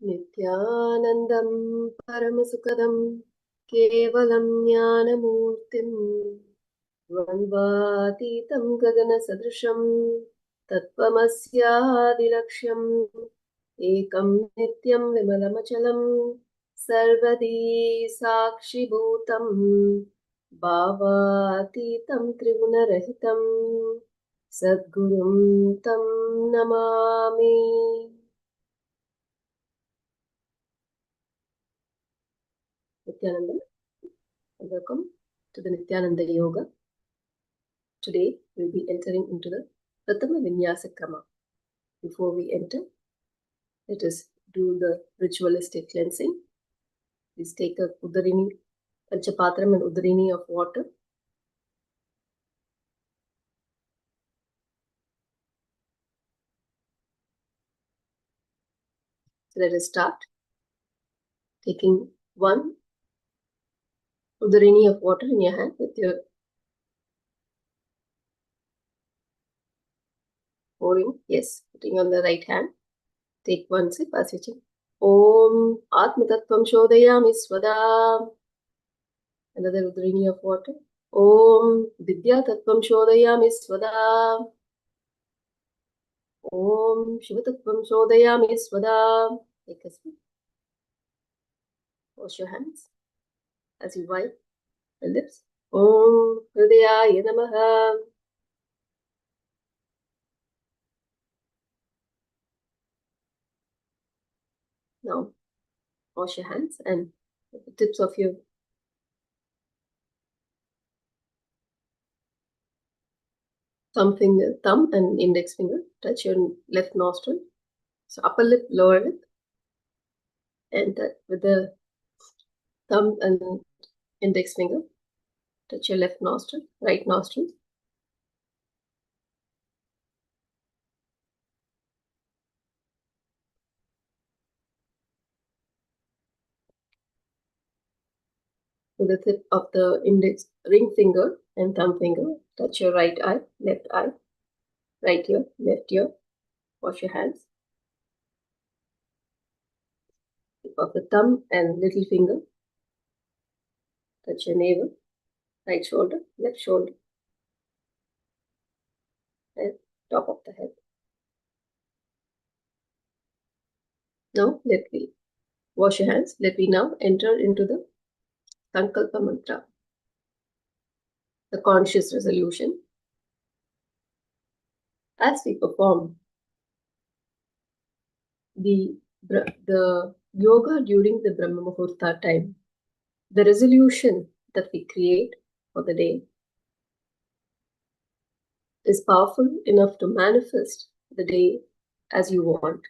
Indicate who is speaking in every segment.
Speaker 1: Nithyanandam Paramasukadam Kevalam Jnanamurtim Dvandvatitam Gagana Sadrisham Tattvamasyaadilaksham Ekam Nityam Vimalamachalam Sarvadi Sakshibhutam Bhavatitam Tribunarahitam Sadgurum Tam Namami. Nithyananda, welcome to the Nithyananda Yoga. Today we'll be entering into the Pratama Vinyasa Krama. Before we enter, let us do the ritualistic cleansing. Please take a Udarini, Panchapatram and Udarini of water. So let us start. Taking one Udarini of water in your hand with your pouring. Yes, putting on the right hand. Take one sip as you check. Om Atmatattvam Shodhayami Svada. Another Udarini of water. Om Vidya Tattvam Shodhayami Svada. Om Shivatattvam Shodhayami Svada. Take a sip. Wash your hands as you wipe the lips. Om Hridayaya Namaha. Now wash your hands and with the tips of your thumb and index finger touch your left nostril. So upper lip, lower lip, and with the thumb and index finger touch your left nostril, right nostril. With the tip of the index ring finger and thumb finger touch your right eye, left eye, right ear, left ear. Wash your hands. Tip of the thumb and little finger touch your navel, right shoulder, left shoulder, and top of the head. Now let me wash your hands. Let me now enter into the Sankalpa Mantra, the conscious resolution. As we perform the yoga during the Brahma Muhurta time, the resolution that we create for the day is powerful enough to manifest the day as you want.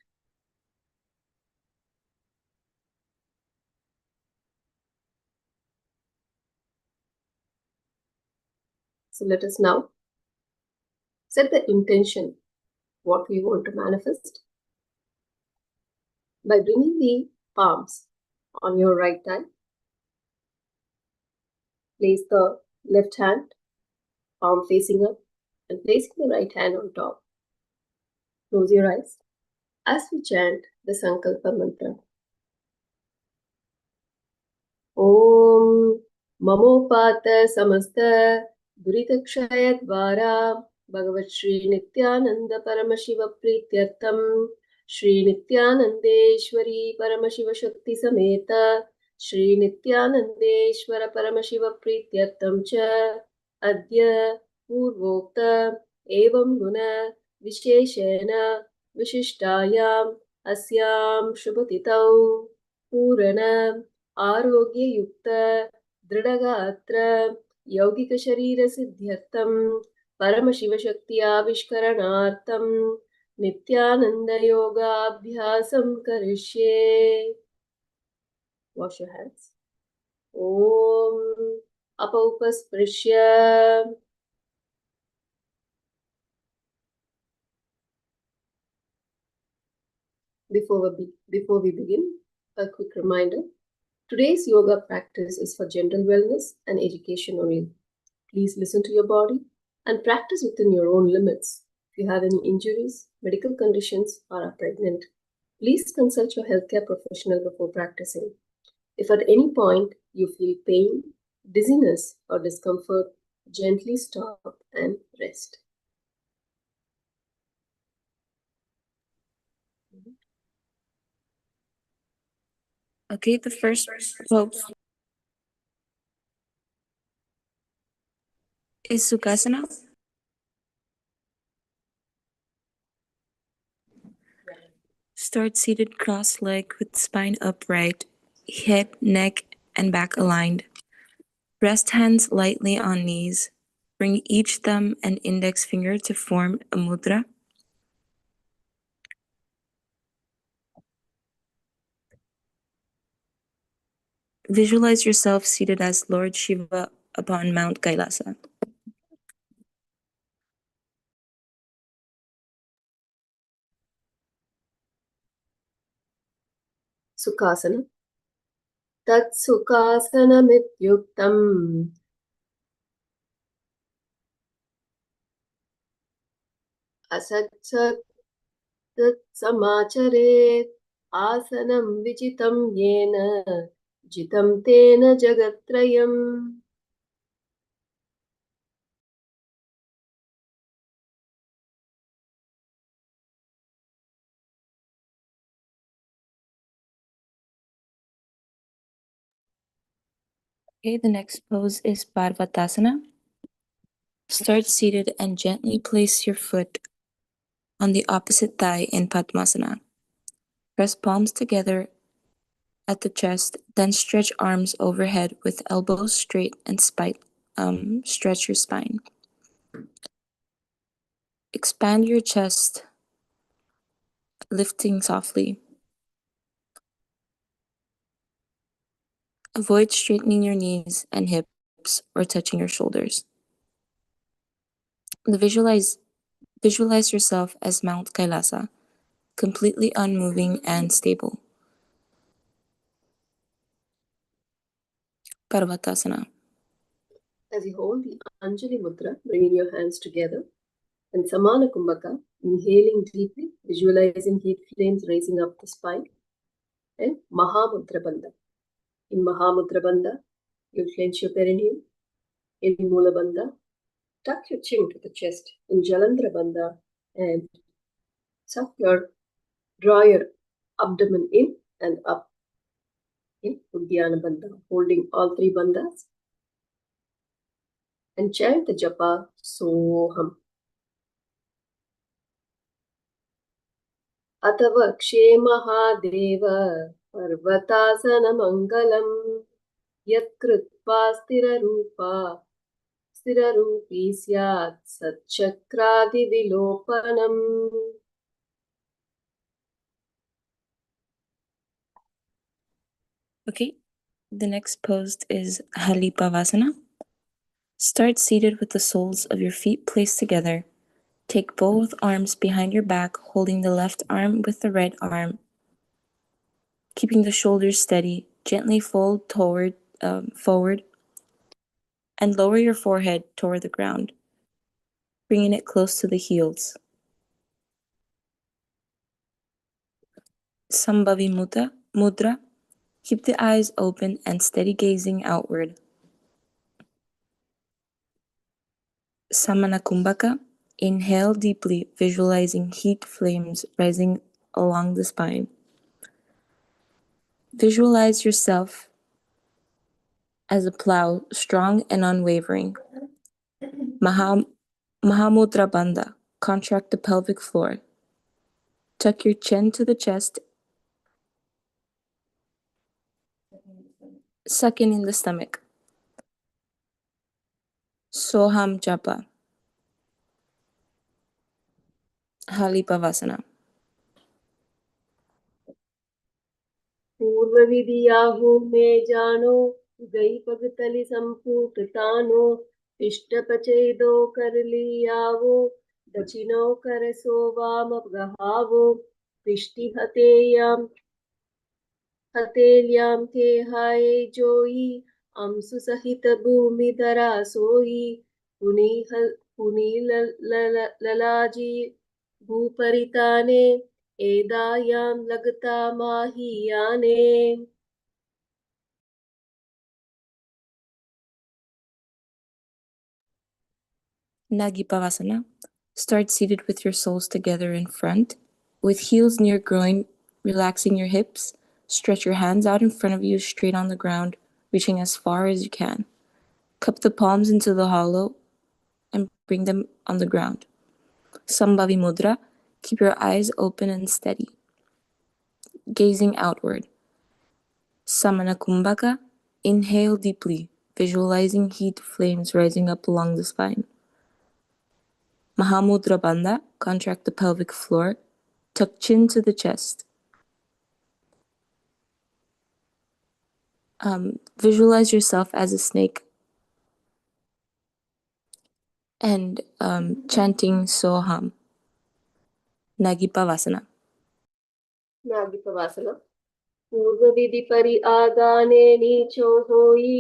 Speaker 1: So let us now set the intention, what we want to manifest, by bringing the palms on your right thigh. Place the left hand, palm facing up, and placing the right hand on top. Close your eyes as we chant the Sankalpa Mantra. Om Mamopata Samasta Duritakshaya Dvara Bhagavat Shri Nithyananda Paramashiva Prityartham Shri Nithyanandeshwari Paramashiva Shakti Sameta Shri Nithyanandeshwara Paramashiva Prityartham Cha Adya Purvokta Evam Guna Visheshena Vishishtayam Asyam Shubhatitau Purana आरोग्ययुक्त दृढगात्र यौगिकशरीरसिद्ध्यर्थं परमशिवशक्त्याविष्करणार्थं नित्यानन्दयोगाभ्यासं करिष्ये. Wash your hands. Om Apaupasprisya. Before we begin, a quick reminder. Today's yoga practice is for general wellness and education only. Please listen to your body and practice within your own limits. If you have any injuries, medical conditions, or are pregnant, Please consult your healthcare professional before practicing. If at any point you feel pain, dizziness, or discomfort, gently stop and rest.
Speaker 2: Okay, the first pose is Sukhasana. Start seated cross-legged with spine upright, head, neck, and back aligned. Rest hands lightly on knees. Bring each thumb and index finger to form a mudra. Visualize yourself seated as Lord Shiva upon Mount Kailasa.
Speaker 1: Sukhasana. Tat Sukhasanamityuktam Asat Tat Samacharet Asanam Vichitam Yena Jitam Tena Jagatrayam.
Speaker 2: Okay, the next pose is Parvatasana. Start seated and gently place your foot on the opposite thigh in Padmasana. Press palms together at the chest, then stretch arms overhead with elbows straight and stretch your spine. Expand your chest, lifting softly. Avoid straightening your knees and hips or touching your shoulders. Visualize yourself as Mount Kailasa, completely unmoving and stable. Parvatasana.
Speaker 1: As you hold the Anjali Mudra, bringing your hands together, and Samana Kumbhaka, inhaling deeply, visualizing heat flames rising up the spine, and Mahamudra Bandha. In Mahamudra Bandha, you clench your perineum. In Mula Bandha, tuck your chin to the chest. In Jalandhara Bandha, and draw your abdomen in and up. In Uddiyana Bandha, holding all three bandhas, and chant the japa Soham. अथवा क्षेमहादेव पर्वतासनमङ्गलम् यत्कृत्वा स्थिररूपी स्यात् सच्चक्रादिविलोपनम्.
Speaker 2: Okay, the next pose is Halipavasana. Start seated with the soles of your feet placed together. Take both arms behind your back, holding the left arm with the right arm. Keeping the shoulders steady, gently fold forward and lower your forehead toward the ground, bringing it close to the heels. Sambhavi Mudra. Keep the eyes open and steady gazing outward. Samana Kumbhaka. Inhale deeply, visualizing heat flames rising along the spine. Visualize yourself as a plow, strong and unwavering. Mahamudra Bandha. Contract the pelvic floor. Tuck your chin to the chest. Suck in the stomach. Soham Japa. Halipavasana.
Speaker 1: पूर्वविधियाहु मे जानो गई पगतलि संपूटतानो इष्टपचेदो कर लियावो दक्षिणो कर सोवाम गहावो पृष्टि हतेल्यां के हाय जोई अंशु सहित भूमि धरा सोई पुनी ललाजी भूपरिताने एदायां लगता माहीयाने.
Speaker 2: Nagipavasana. Start seated with your soles together in front, with heels near groin, relaxing your hips. Stretch your hands out in front of you straight on the ground, reaching as far as you can. Cup the palms into the hollow and bring them on the ground. Sambhavi Mudra. Keep your eyes open and steady, gazing outward. Samana Kumbhaka. Inhale deeply, visualizing heat flames rising up along the spine. Mahamudra Bandha. Contract the pelvic floor. Tuck chin to the chest. Visualize yourself as a snake and chanting Soham. Nagipavasana.
Speaker 1: Nagipavasana. पूर्व विधि परि आगाने नीचो होई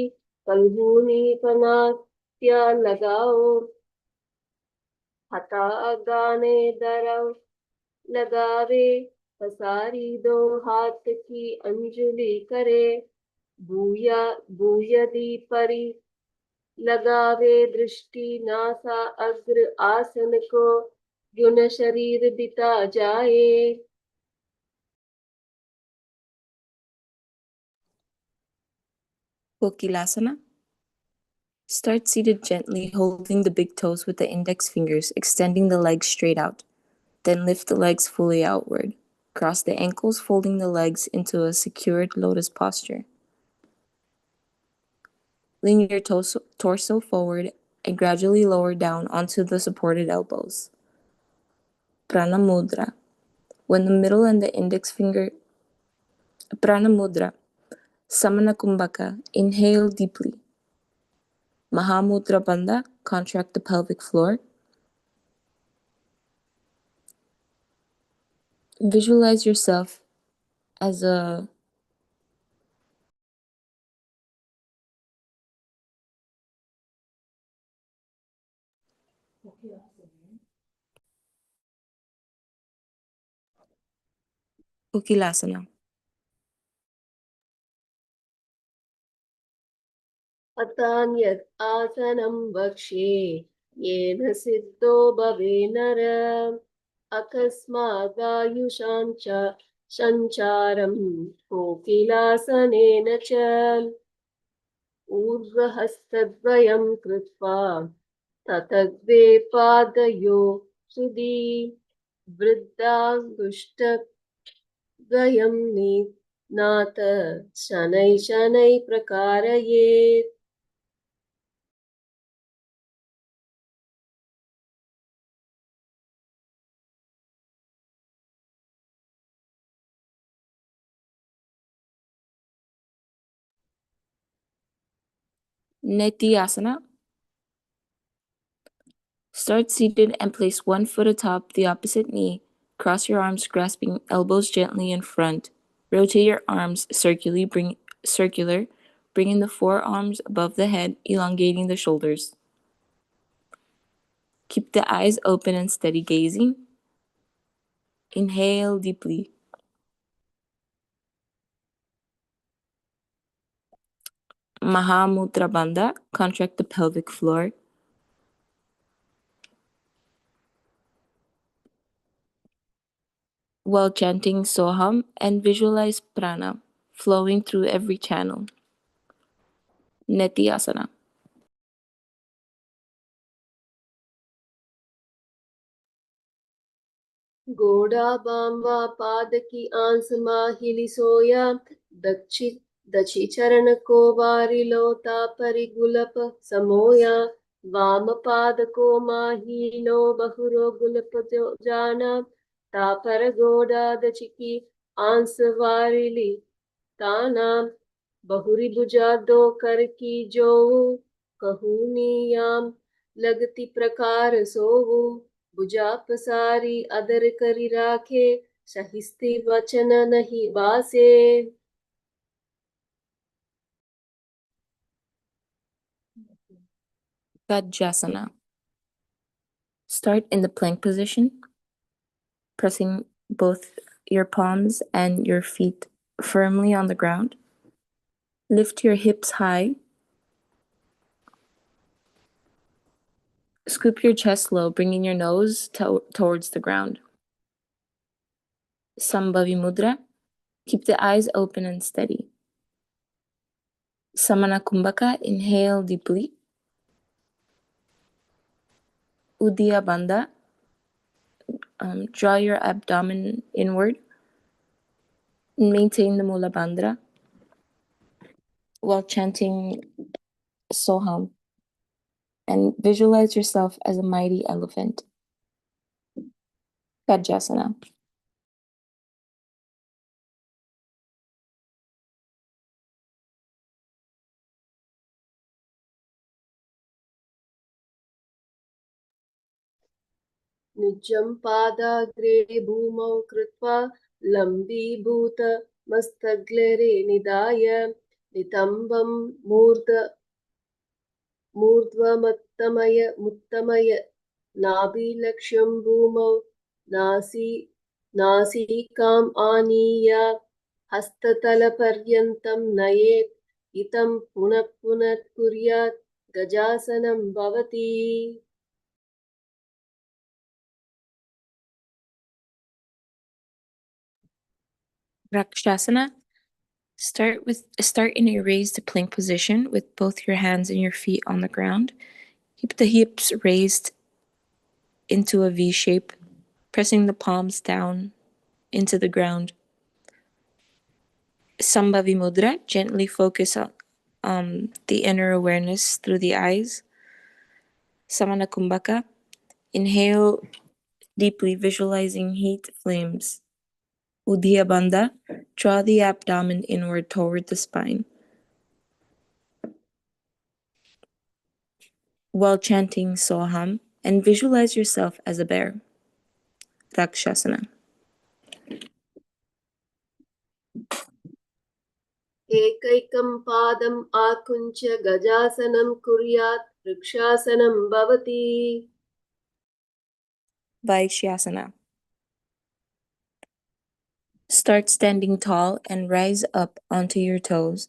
Speaker 1: कलहूनी पनात्या लगाओ. हता आगाने दरव लगावे. पसारी दो हाथ की अंजुलि करे. भूयदी परि लगावे दृष्टि नासा अग्र आसन को. गुण शरीर बिता जाए.
Speaker 2: Kailasa. Start seated gently, holding the big toes with the index fingers, extending the legs straight out. Then lift the legs fully outward. Cross the ankles, folding the legs into a secured lotus posture. Lean your torso forward and gradually lower down onto the supported elbows. Prana Mudra. When the middle and the index finger. Prana Mudra. Samana Kumbhaka. Inhale deeply. Mahamudra Bandha. Contract the pelvic floor. Visualize yourself as a Kailasa.
Speaker 1: अतान्यत् आसनं वक्ष्ये येन सिद्धो भवे नर. अकस्मादायुषां च सञ्चारं कोकिलासनेन च. ऊर्ध्वहस्तद्वयं कृत्वा ततग्रे पादयो हृदि. वृद्धाङ्गुष्ठद्वयं निनाथ शनैः शनैः प्रकारयेत्.
Speaker 2: Nithyananda. Start seated and place one foot atop the opposite knee. Cross your arms, grasping elbows gently in front. Rotate your arms circular, bringing the forearms above the head, elongating the shoulders. Keep the eyes open and steady gazing. Inhale deeply. Mahamudra Bandha. Contract the pelvic floor. While chanting Soham and visualize prana flowing through every channel. Nithyananda.
Speaker 1: घोड़ा बांबा पाद की आंस माहिली सोया. दक्षि दक्षि चरण को बारी लोता परिगुलप समोया. वाम पाद को माहिलो बहुरो गुलप जो जाना. तापर घोड़ा दक्षि की आंस वारिली ताना. बहुरी भुजा दो कर की जो. कहूनियाम लगती प्रकार सोवु. भुजा पसारी अदर करी राखे. सहिस्ते वचन नहीं बासे.
Speaker 2: Vajrasana. Start in the plank position, pressing both your palms and your feet firmly on the ground. Lift your hips high. Scoop your chest low, bringing your nose towards the ground. Sambhavi Mudra. Keep the eyes open and steady. Samana Kumbhaka. Inhale deeply. Udiya Bandha. Draw your abdomen inward. Maintain the Mula Bandha while chanting Soham. And visualize yourself as a mighty elephant. Gajasana.
Speaker 1: निजं पादाग्रे भूमौ कृत्वा लम्बीभूत मस्तग्लरे निधाय नितम्बं मुत्तमय नाभिलक्ष्यं भूमौ नासिकाम् आनीय हस्ततलपर्यन्तं नयेत् इतं पुनः पुनः कुर्यात् गजासनं भवति.
Speaker 2: Rakshasana. Start in a raised plank position with both your hands and your feet on the ground. Keep the hips raised into a V shape, pressing the palms down into the ground. Sambhavi Mudra. Gently focus on the inner awareness through the eyes. Samana Kumbhaka. Inhale deeply, visualizing heat flames. Udiya Bandha. Draw the abdomen inward toward the spine. While chanting Soham, and visualize yourself as a bear. Rakshasana.
Speaker 1: एकैकं पादम् आकुञ्च्य गजासनं कुर्यात् वृक्षासनं भवति.
Speaker 2: Vaishyasana. Start standing tall and rise up onto your toes,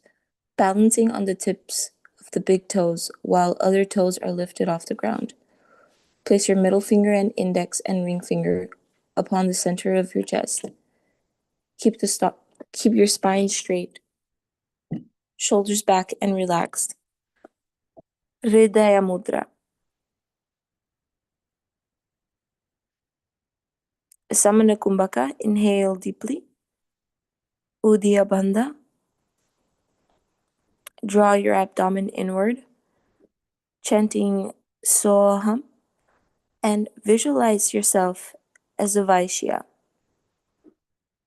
Speaker 2: balancing on the tips of the big toes while other toes are lifted off the ground. Place your middle finger and index and ring finger upon the center of your chest. Keep your spine straight, shoulders back and relaxed. Hridaya Mudra. Samana Kumbhaka. Inhale deeply. Udiya Bandha. Draw your abdomen inward, chanting Soham, and visualize yourself as a Vaishya.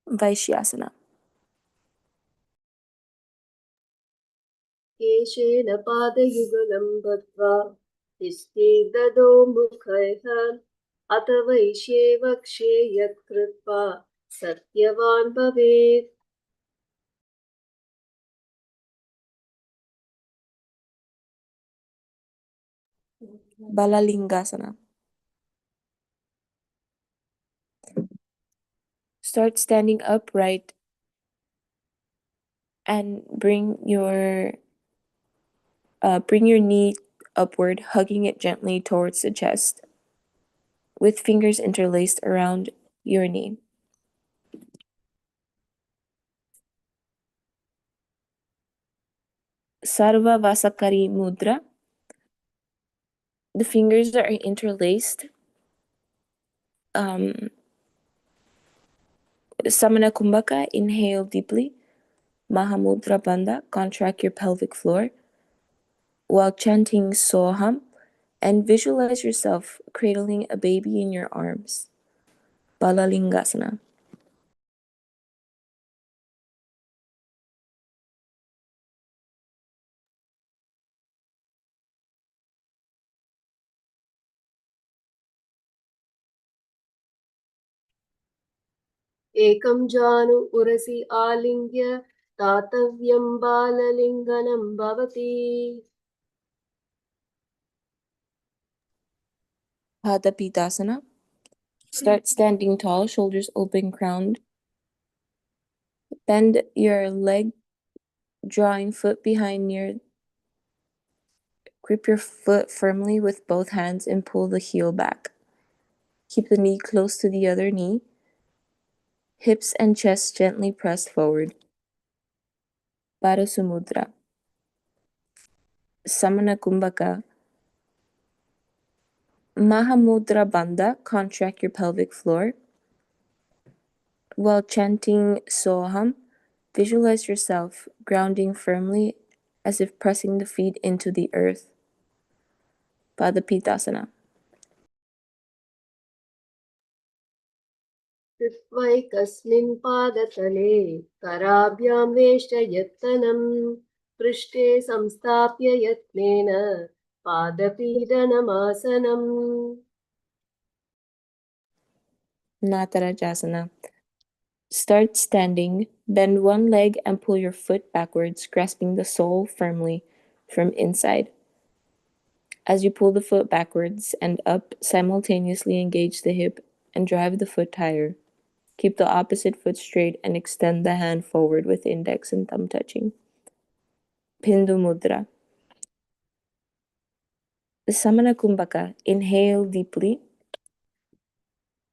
Speaker 2: Vaishyasana.
Speaker 1: केशेन पादयुगलं बद्ध्वा तिष्ठे ददो मुखैः अथ वैश्ये वक्ष्ये यत्कृत्वा सत्यवान् भवेत्.
Speaker 2: Balalingasana. Start standing upright and bring your knee upward, hugging it gently towards the chest, with fingers interlaced around your knee. Sarva Vasakari Mudra. The fingers are interlaced. Samana Kumbhaka. Inhale deeply. Mahamudra Bandha. Contract your pelvic floor while chanting Soham, and visualize yourself cradling a baby in your arms. Balalingasana.
Speaker 1: एकं जानु उरसि आलिङ्ग्य दातव्यं बाललिङ्गनं भवति.
Speaker 2: Padapidasana. Start standing tall, shoulders open, crown Bend your leg, drawing foot behind near. Grip your foot firmly with both hands and pull the heel back. Keep the knee close to the other knee. Hips and chest gently pressed forward. Parasumudra. Samana Kumbhaka. Mahamudra Bandha. Contract your pelvic floor. While chanting Soham, visualize yourself grounding firmly as if pressing the feet into the earth. Padapitasana.
Speaker 1: कृत्वैकस्मिन् पादतले कराभ्यां वेष्टयत्तनं पृष्ठे संस्थाप्य यत्नेन पादपीडनमासनम्.
Speaker 2: Natarajasana. Start standing, bend one leg and pull your foot backwards, grasping the sole firmly from inside. As you pull the foot backwards and up, simultaneously engage the hip and drive the foot higher. Keep the opposite foot straight and extend the hand forward with index and thumb touching. Pindu Mudra. Samana Kumbhaka. Inhale deeply.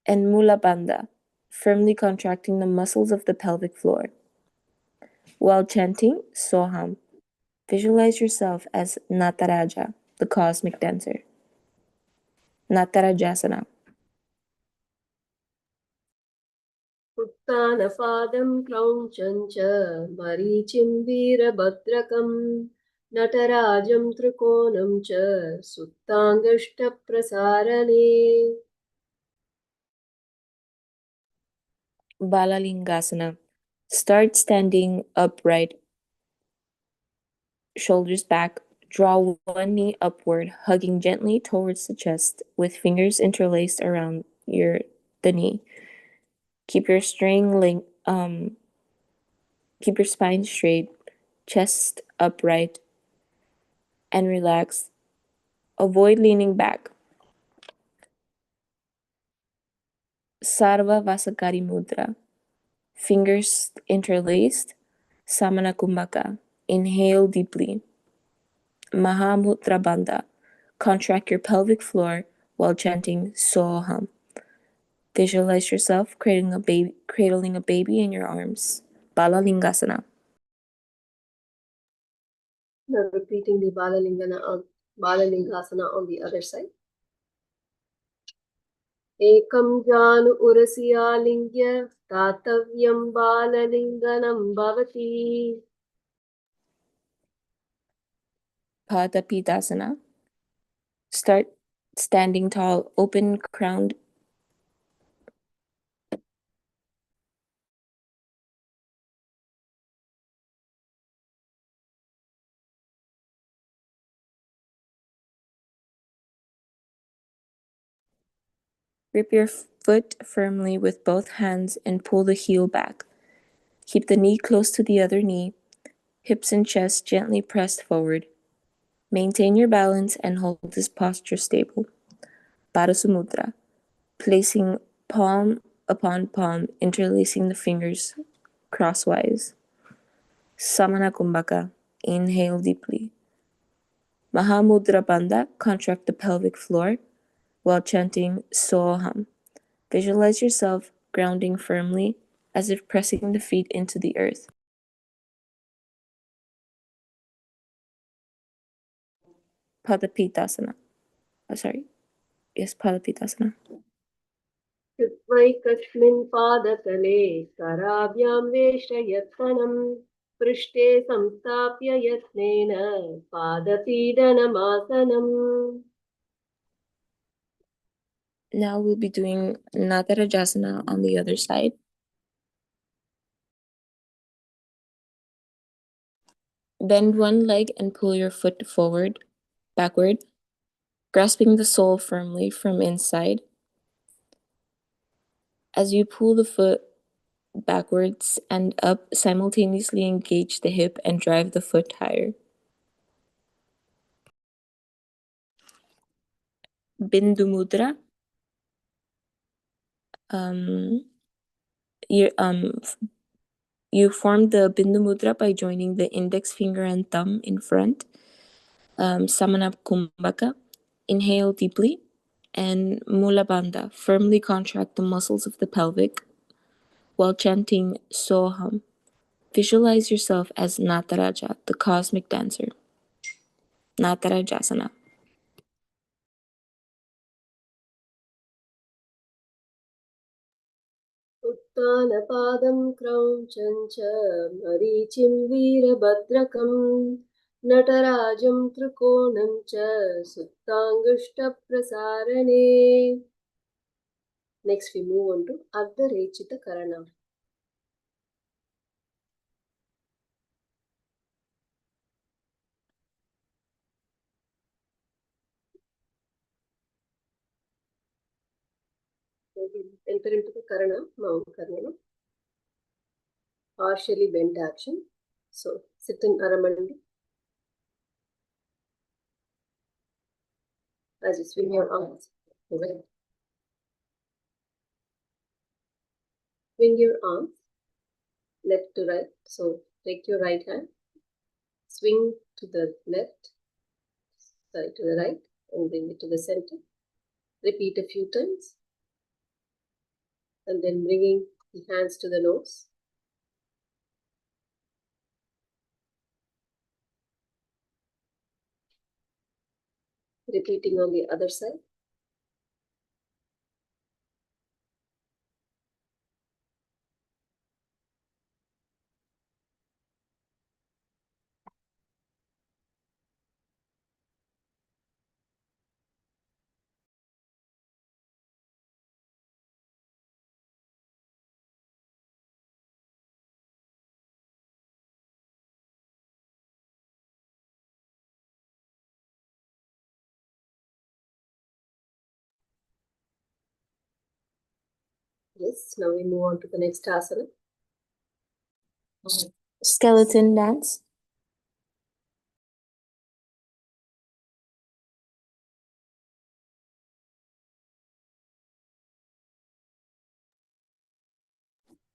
Speaker 2: And Mula Bandha, firmly contracting the muscles of the pelvic floor. While chanting Soham, visualize yourself as Nataraja, the cosmic dancer. Natarajasana.
Speaker 1: उत्तानपादं क्रौञ्चं च मरीचिं वीरभद्रकं नटराजं त्रिकोणं च सुप्ताङ्गष्टप्रसारणे.
Speaker 2: Balalingasana. Start standing upright, shoulders back. Draw one knee upward, hugging gently towards the chest, with fingers interlaced around the knee. Keep your keep your spine straight, chest upright, and relaxed. Avoid leaning back. Sarva Vasakari Mudra. Fingers interlaced. Samana Kumbhaka. Inhale deeply. Mahamudra Bandha. Contract your pelvic floor while chanting Soham. Visualize yourself cradling a baby in your arms. Balalingasana.
Speaker 1: Now repeating the Balalingasana on the other side. एकं जानु उरसि आलिङ्ग्य दातव्यं बाललिङ्गनं भवति.
Speaker 2: Padapitasana. Start standing tall, open crowned. Grip your foot firmly with both hands and pull the heel back. Keep the knee close to the other knee, hips and chest gently pressed forward. Maintain your balance and hold this posture stable. Parasumudra. Placing palm upon palm, interlacing the fingers crosswise. Samana Kumbhaka. Inhale deeply. Mahamudra Bandha. Contract the pelvic floor while chanting Soham. Visualize yourself grounding firmly as if pressing the feet into the earth. Padapitasana. Padapitasana.
Speaker 1: कृत्वैकस्मिन् पादतले कराभ्यां वेष्टयत्तनं पृष्ठे संस्थाप्य यत्नेन पादपीडनमासनम्.
Speaker 2: Now we'll be doing Natarajasana on the other side. Bend one leg and pull your foot backward, grasping the sole firmly from inside. As you pull the foot backwards and up, simultaneously engage the hip and drive the foot higher. Bindu Mudra. Your You form the Bindu Mudra by joining the index finger and thumb in front. Samana Kumbhaka. Inhale deeply. And Mula Bandha. Firmly contract the muscles of the pelvic while chanting Soham. Visualize yourself as Nataraja, the cosmic dancer. Natarajasana.
Speaker 1: उत्तानपादं क्रौञ्चं च मरीचिं वीरभद्रकं नटराजं त्रिकोणं च सुप्ताङ्गुष्ठप्रसारणे. Next we move on to Ardha Rechita Karana. So we enter into the Karana, Mount Karana. Partially bent action. So sit in Aramandi. As you swing your arms. Right. Swing your arms left to right. So take your right hand, swing to the left, sorry, to the right, and bring it to the center. Repeat a few times. And then bringing the hands to the nose. Repeating on the other side. Yes, now we move on to the next asana.
Speaker 2: Skeleton dance.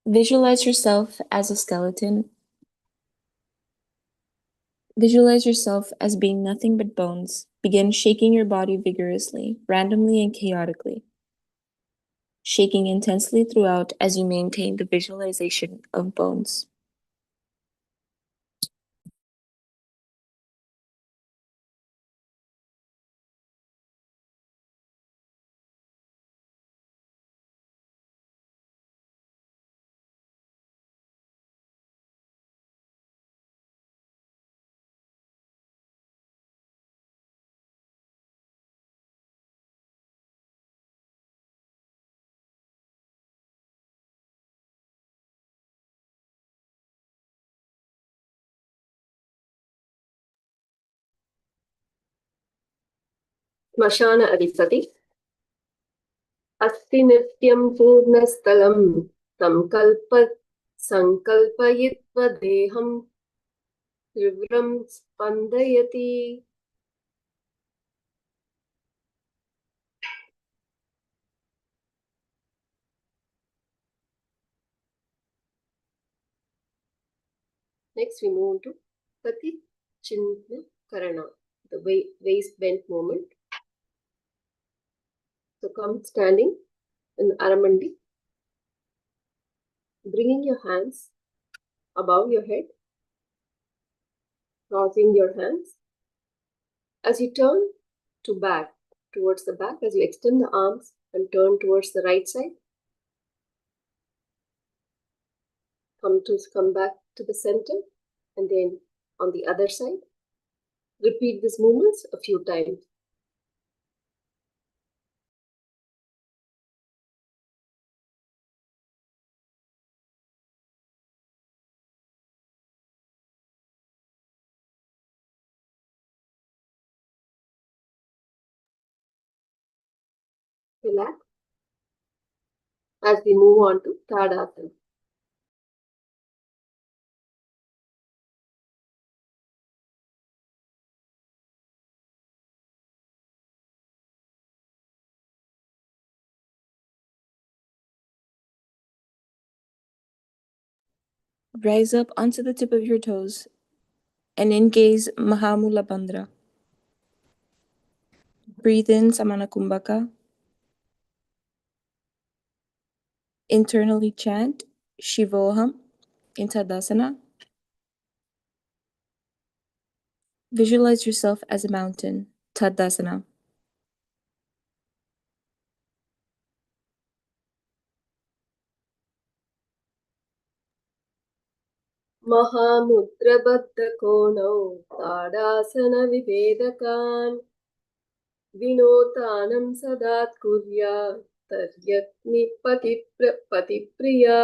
Speaker 2: Visualize yourself as a skeleton. Visualize yourself as being nothing but bones. Begin shaking your body vigorously, randomly and chaotically, shaking intensely throughout as you maintain the visualization of bones.
Speaker 1: Smashana Adipati. Asti Nityam Purnasthalam Tam Kalpat Sankalpayitva Deham Trivram Spandayati. Next, we move on to Pati Chinna Karana, the waist bent movement. So come standing in Aramandi, bringing your hands above your head, crossing your hands. As you turn to back, towards the back, as you extend the arms and turn towards the right side, come back to the center, and then on the other side. Repeat these movements a few times. Relax as we move on to Tadasana.
Speaker 2: Rise up onto the tip of your toes and engage Mahamula Bandha. Breathe in Samana Kumbhaka. Internally chant Shivoham in Tadasana. Visualize yourself as a mountain, Tadasana.
Speaker 1: महामुद्रबद्धकोणौ ताडासनविभेदकान् विनोतानं सदात् कुर्यात् तर्यग्नि पतिप्रिया.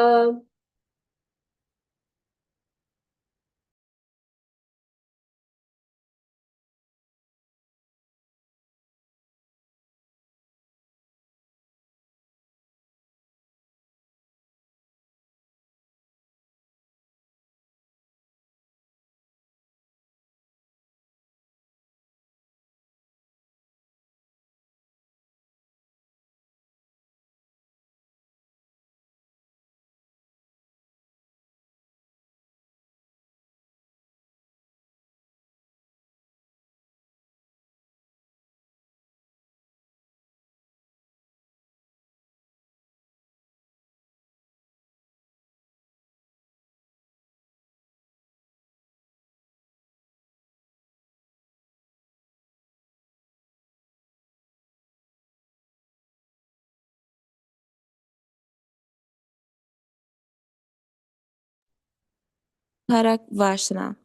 Speaker 2: Parakvasana.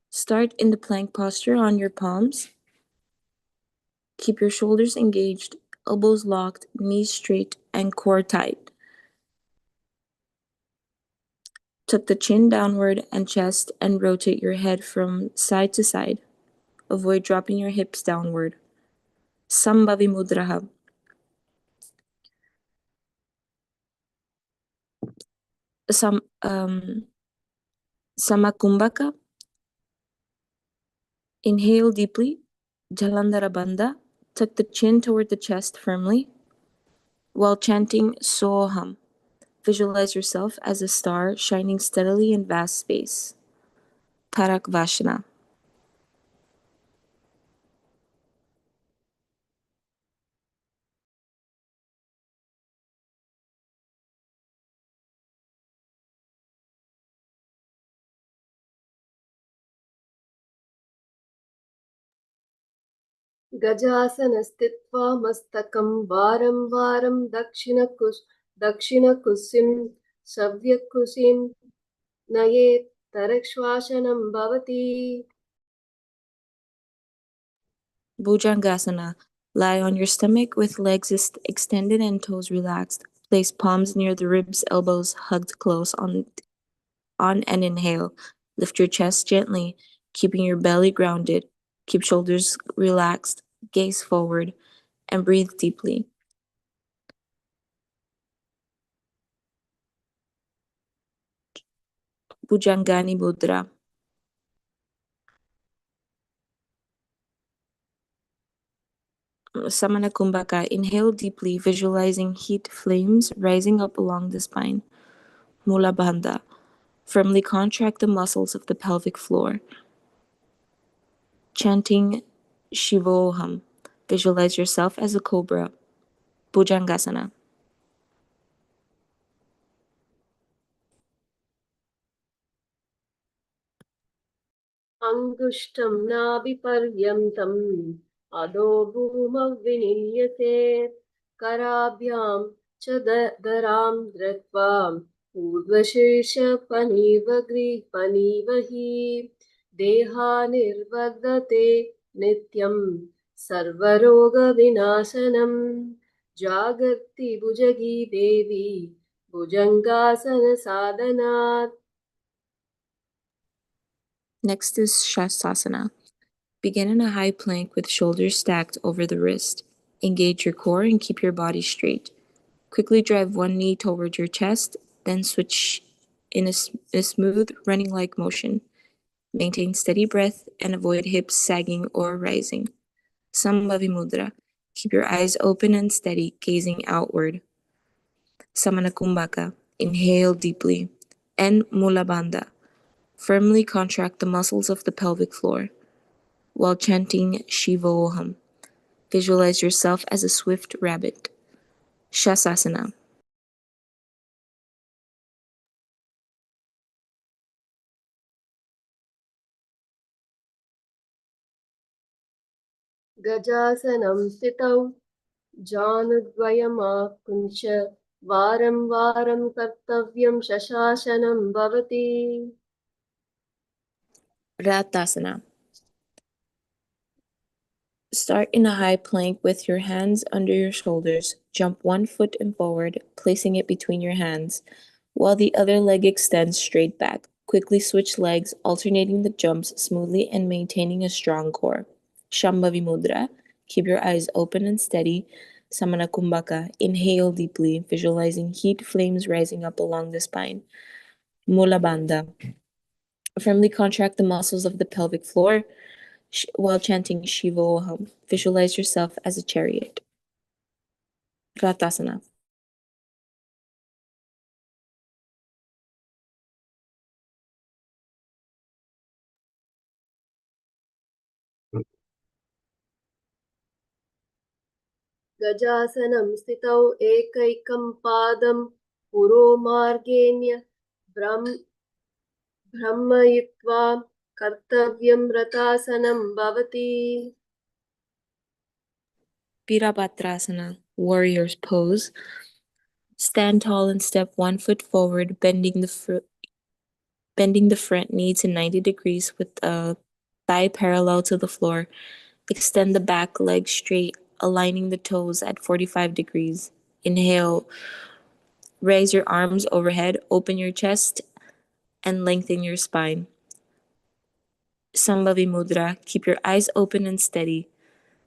Speaker 2: Start in the plank posture on your palms. Keep your shoulders engaged, elbows locked, knees straight, and core tight. Tuck the chin downward and chest and rotate your head from side to side. Avoid dropping your hips downward. Sambhavi Mudraha. Samakumbhaka. Inhale deeply. Jalandhara Bandha. Tuck the chin toward the chest firmly while chanting Soham. Visualize yourself as a star shining steadily in vast space. Parakvasana.
Speaker 1: गजासनस्थित्वा मस्तकं वारं वारं दक्षिणकुसिं सव्यकुसिं नयेत् तरक्श्वासनं भवति.
Speaker 2: Bhujangasana. Lie on your stomach with legs extended and toes relaxed. Place palms near the ribs, elbows hugged close on an inhale. Lift your chest gently, keeping your belly grounded. Keep shoulders relaxed, gaze forward, and breathe deeply. Bhujangani Mudra. Samana Kumbhaka. Inhale deeply, visualizing heat flames rising up along the spine. Mula Bandha. Firmly contract the muscles of the pelvic floor. Chanting Shivoham. Visualize yourself as a cobra. Bhujangasana.
Speaker 1: अङ्गुष्ठं नाभिपर्यन्तम् अधो भूमौ विनिर्यसेत् कराभ्यां च दरां धृत्वा ऊर्ध्वशीर्षपनीवहि देहानिर्वर्धते नित्यं सर्वरोगविनाशनं जागर्ति भुजगी देवी भुजङ्गासनसाधनात्.
Speaker 2: Next is Shastasana. Begin in a high plank with shoulders stacked over the wrist. Engage your core and keep your body straight. Quickly drive one knee toward your chest, then switch in a smooth, running-like motion. Maintain steady breath and avoid hips sagging or rising. Sambhavi Mudra. Keep your eyes open and steady, gazing outward. Samana Kumbhaka. Inhale deeply. and Mula Bandha. Firmly contract the muscles of the pelvic floor while chanting Shivoham. Visualize yourself as a swift rabbit. Shasasana.
Speaker 1: Gajasanam Stitau Janudvayamakuncha Varam Varam Kartavyam Shashasanam Bhavati.
Speaker 2: Ratasana. Start in a high plank with your hands under your shoulders. Jump 1 foot and forward, placing it between your hands, while the other leg extends straight back. Quickly switch legs, alternating the jumps smoothly and maintaining a strong core. Shambhavi Mudra. Keep your eyes open and steady. Samana Kumbhaka. Inhale deeply, visualizing heat flames rising up along the spine. Mula Bandha. Firmly contract the muscles of the pelvic floor while chanting Shivoham. Visualize yourself as a chariot. Ratasana.
Speaker 1: Gajasanam Stitau Ekaikam Padam Puromargenya Brahmayitva Kartavyam Ratasanam Bhavati.
Speaker 2: Virabhadrasana. Warrior's pose. Stand tall and step 1 foot forward, bending the front knee to 90 degrees with a thigh parallel to the floor. Extend the back leg straight, aligning the toes at 45 degrees. Inhale, raise your arms overhead, open your chest, and lengthen your spine. Sambhavi Mudra. Keep your eyes open and steady.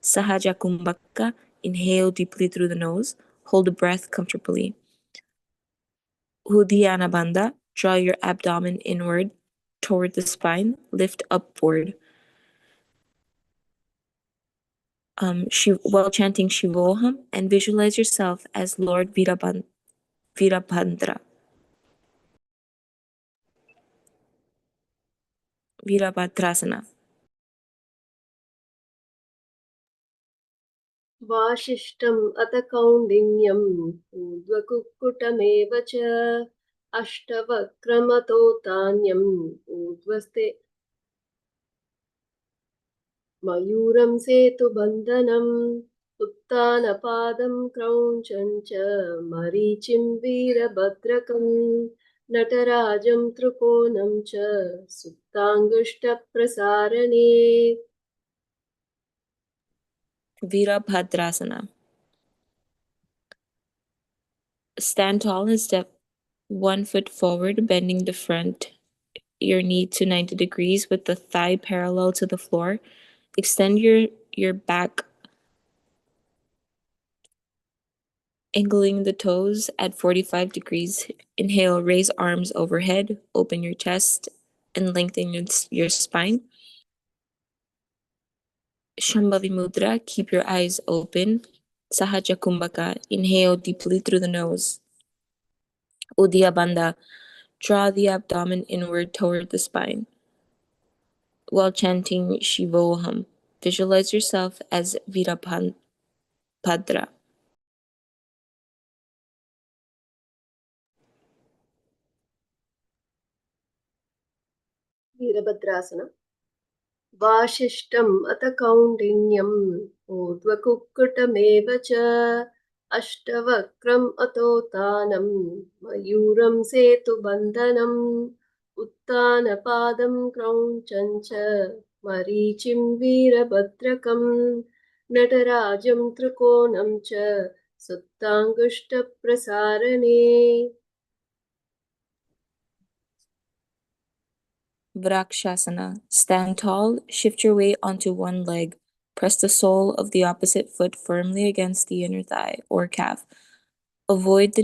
Speaker 2: Sahaja Kumbhaka. Inhale deeply through the nose. Hold the breath comfortably. Uddiyana Bandha. Draw your abdomen inward toward the spine. Lift upward. While chanting Shivoham, and visualize yourself as Lord Virabhadra. Virabhadrasana.
Speaker 1: Vasishtam Atakaudinyam Udvakukutamev cha Ashtavakramatothanyam Udvaste Mayuram Setu Bandhanam Uttanapadam Kraunchancha Marichim Virabhadrakam Natarajam Trikonam cha Suptangushta Prasarane.
Speaker 2: Virabhadrasana. Stand tall and step 1 foot forward, bending the front your knee to 90 degrees with the thigh parallel to the floor. Extend your back, angling the toes at 45 degrees. Inhale, raise arms overhead, open your chest, and lengthen your spine. Shambhavi Mudra. Keep your eyes open. Sahaja Kumbhaka. Inhale deeply through the nose. Uddiyana Bandha. Draw the abdomen inward toward the spine. While chanting Shivoham, visualize yourself as Virabhadra.
Speaker 1: Virabhadrasana. Vasishtam Atakaudinyam Urdhvakukkutamev cha Ashtavakram Atotanam Mayuram Setu Bandhanam Uttanapadam Kraunchancha Marichim Virabhadrakam Natarajam Trikonam cha Suptangushta Prasarane.
Speaker 2: Vrakshasana. Stand tall, shift your weight onto one leg. Press the sole of the opposite foot firmly against the inner thigh or calf. Avoiding the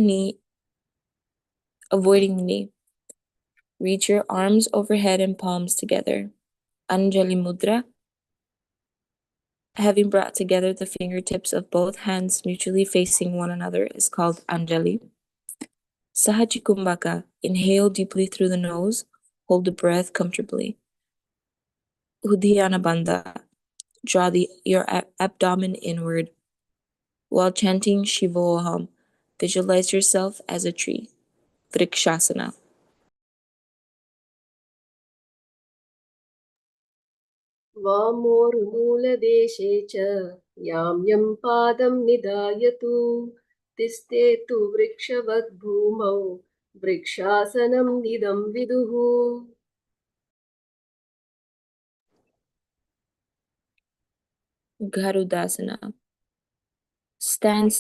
Speaker 2: knee. Reach your arms overhead and palms together. Anjali Mudra. Having brought together the fingertips of both hands mutually facing one another is called Anjali. Sahajikumbhaka. Inhale deeply through the nose. Hold the breath comfortably. Udhyana Bandha. Draw your abdomen inward while chanting Shivoham. Visualize yourself as a tree. Vrikshasana.
Speaker 1: वामोर्मूलदेशे च यां यं पादं निधायतु तिष्ठेतु वृक्षवद् भूमौ वृक्षासनं इदं विदुः.
Speaker 2: Garudasana. Stand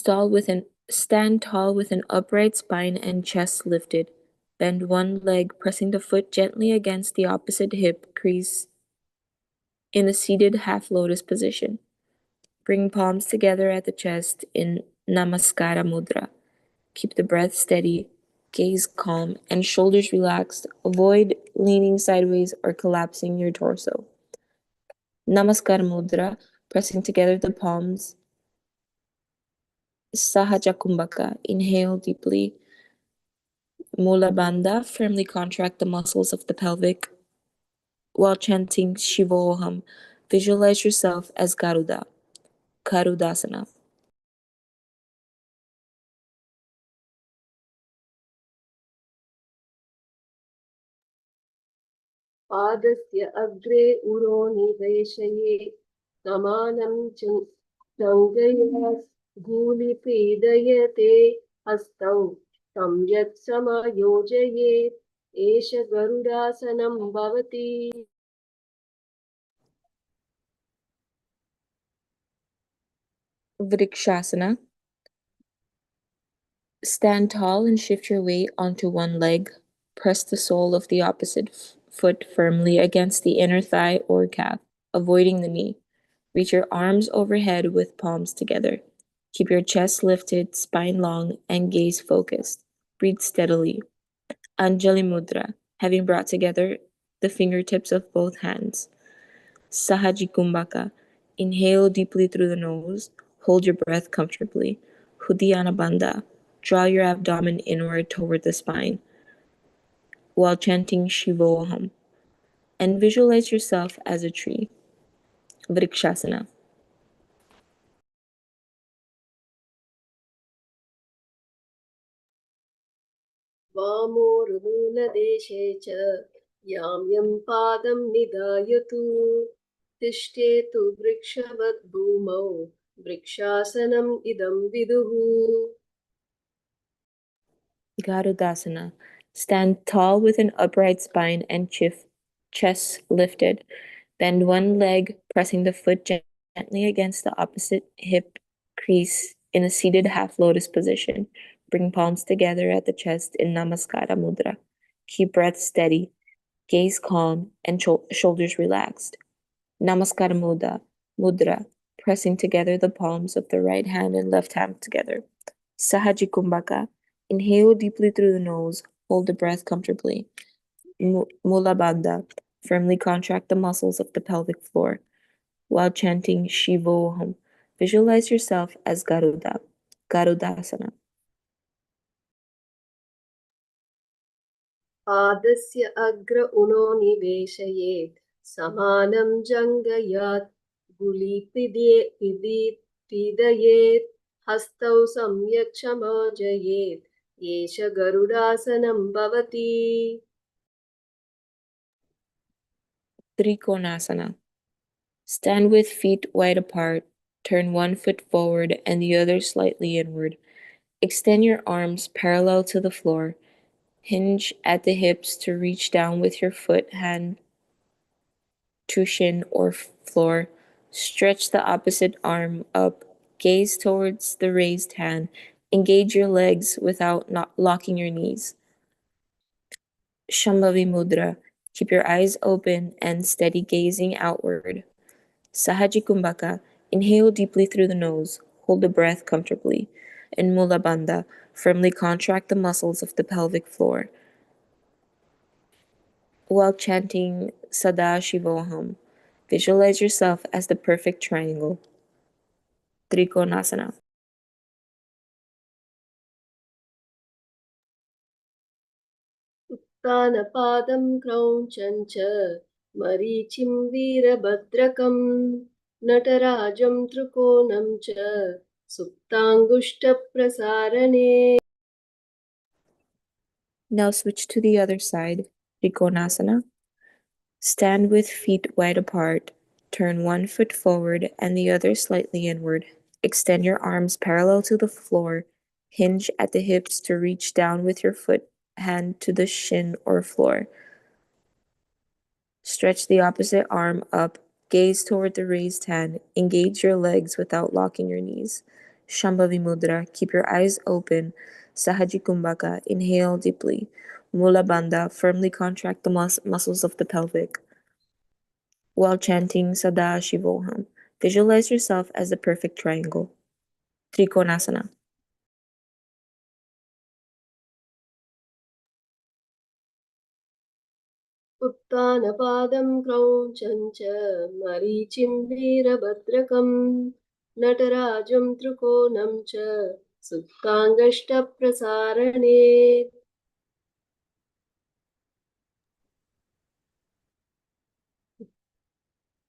Speaker 2: tall with an upright spine and chest lifted. Bend one leg, pressing the foot gently against the opposite hip crease in a seated half lotus position. Bring palms together at the chest in Namaskara Mudra. Keep the breath steady, gaze calm, and shoulders relaxed. Avoid leaning sideways or collapsing your torso. Namaskara Mudra, pressing together the palms. Sahajakumbhaka, inhale deeply. Mula Bandha, firmly contract the muscles of the pelvic. While chanting Shivoham, visualize yourself as Garuda. Garudasana.
Speaker 1: पादस्य अग्रे उरो निवेशये समानं चङ्गयात् धूलिपीडयते हस्तौ सम्यक् समायोजयेत् एष गरुडासनं भवति.
Speaker 2: Vrikshasana. Stand tall and shift your weight onto one leg. Press the sole of the opposite foot firmly against the inner thigh or calf, avoiding the knee. Reach your arms overhead with palms together. Keep your chest lifted, spine long, and gaze focused. Breathe steadily. Anjali Mudra, having brought together the fingertips of both hands. Sahajikumbhaka. Inhale deeply through the nose. Hold your breath comfortably. Uddiyana Bandha. Draw your abdomen inward toward the spine while chanting Shivoham. And visualize yourself as a tree. Vrikshasana.
Speaker 1: वामोर्मूलदेशे च यां यं पादं निधायतु तिष्ठेतु वृक्षवद् भूमौ वृक्षासनम् इदं विदुः.
Speaker 2: Garudasana. Stand tall with an upright spine and chest lifted. Bend one leg, pressing the foot gently against the opposite hip crease in a seated half lotus position. Bring palms together at the chest in Namaskara Mudra. Keep breath steady, gaze calm, and shoulders relaxed. Namaskara Mudra, pressing together the palms of the right hand and left hand together. Sahajikumbhaka. Inhale deeply through the nose. Hold the breath comfortably. Mula Bandha. Firmly contract the muscles of the pelvic floor. While chanting Shivoham, visualize yourself as Garuda. Garudasana.
Speaker 1: पादस्य अग्र उनो निवेशयेत् समानं जङ्गयात् पीडयेत् हस्तौ सम्यक् समाजयेत् एष गरुडासनं भवति.
Speaker 2: Trikonasana. Stand with feet wide apart. Turn one foot forward and the other slightly inward. Extend your arms parallel to the floor. Hinge at the hips to reach down with your foot, hand to shin or floor. Stretch the opposite arm up. Gaze towards the raised hand. Engage your legs without not locking your knees. Shambhavi Mudra. Keep your eyes open and steady gazing outward. Sahajikumbhaka. Inhale deeply through the nose. Hold the breath comfortably. In Mula Bandha, firmly contract the muscles of the pelvic floor. While chanting Sada Shivoham, visualize yourself as the perfect triangle. Trikonasana.
Speaker 1: उत्तानपादं क्रौञ्चं च मरीचिं वीरभद्रकं नटराजं त्रिकोणं च सुप्ताङ्गुष्ठप्रसारणे.
Speaker 2: Now switch to the other side, Trikonasana. Stand with feet wide apart. Turn one foot forward and the other slightly inward. Extend your arms parallel to the floor. Hinge at the hips to reach down with your foot hand to the shin or floor. Stretch the opposite arm up. Gaze toward the raised hand. Engage your legs without locking your knees. Shambhavi Mudra. Keep your eyes open. Sahaji Kumbhaka. Inhale deeply. Mula Bandha. Firmly contract the muscles of the pelvic. While chanting Sada Shivoham, visualize yourself as the perfect triangle. Trikonasana.
Speaker 1: उत्तानपादं क्रौञ्चं च मरीचिं वीरभद्रकं नटराजं त्रिकोणं च सुप्ताङ्गष्टप्रसारणे.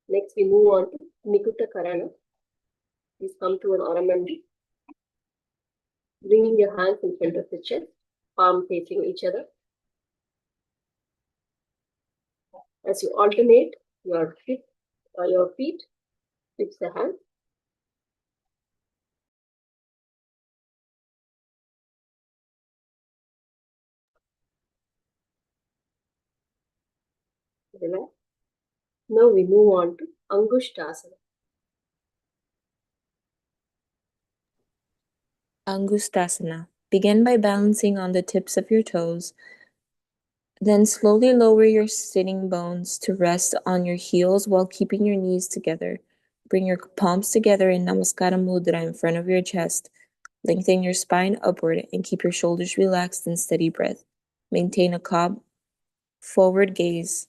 Speaker 1: Next, we move on to Nikuta Karana. Please come to an ornament. Bringing your hands in front of the chest, palm facing each other. As you alternate your feet, fix the hand. Relax. Now we move on to Angushtasana.
Speaker 2: Angustasana. Begin by balancing on the tips of your toes. Then slowly lower your sitting bones to rest on your heels while keeping your knees together. Bring your palms together in Namaskara Mudra in front of your chest. Lengthen your spine upward and keep your shoulders relaxed and steady breath. Maintain a calm forward gaze.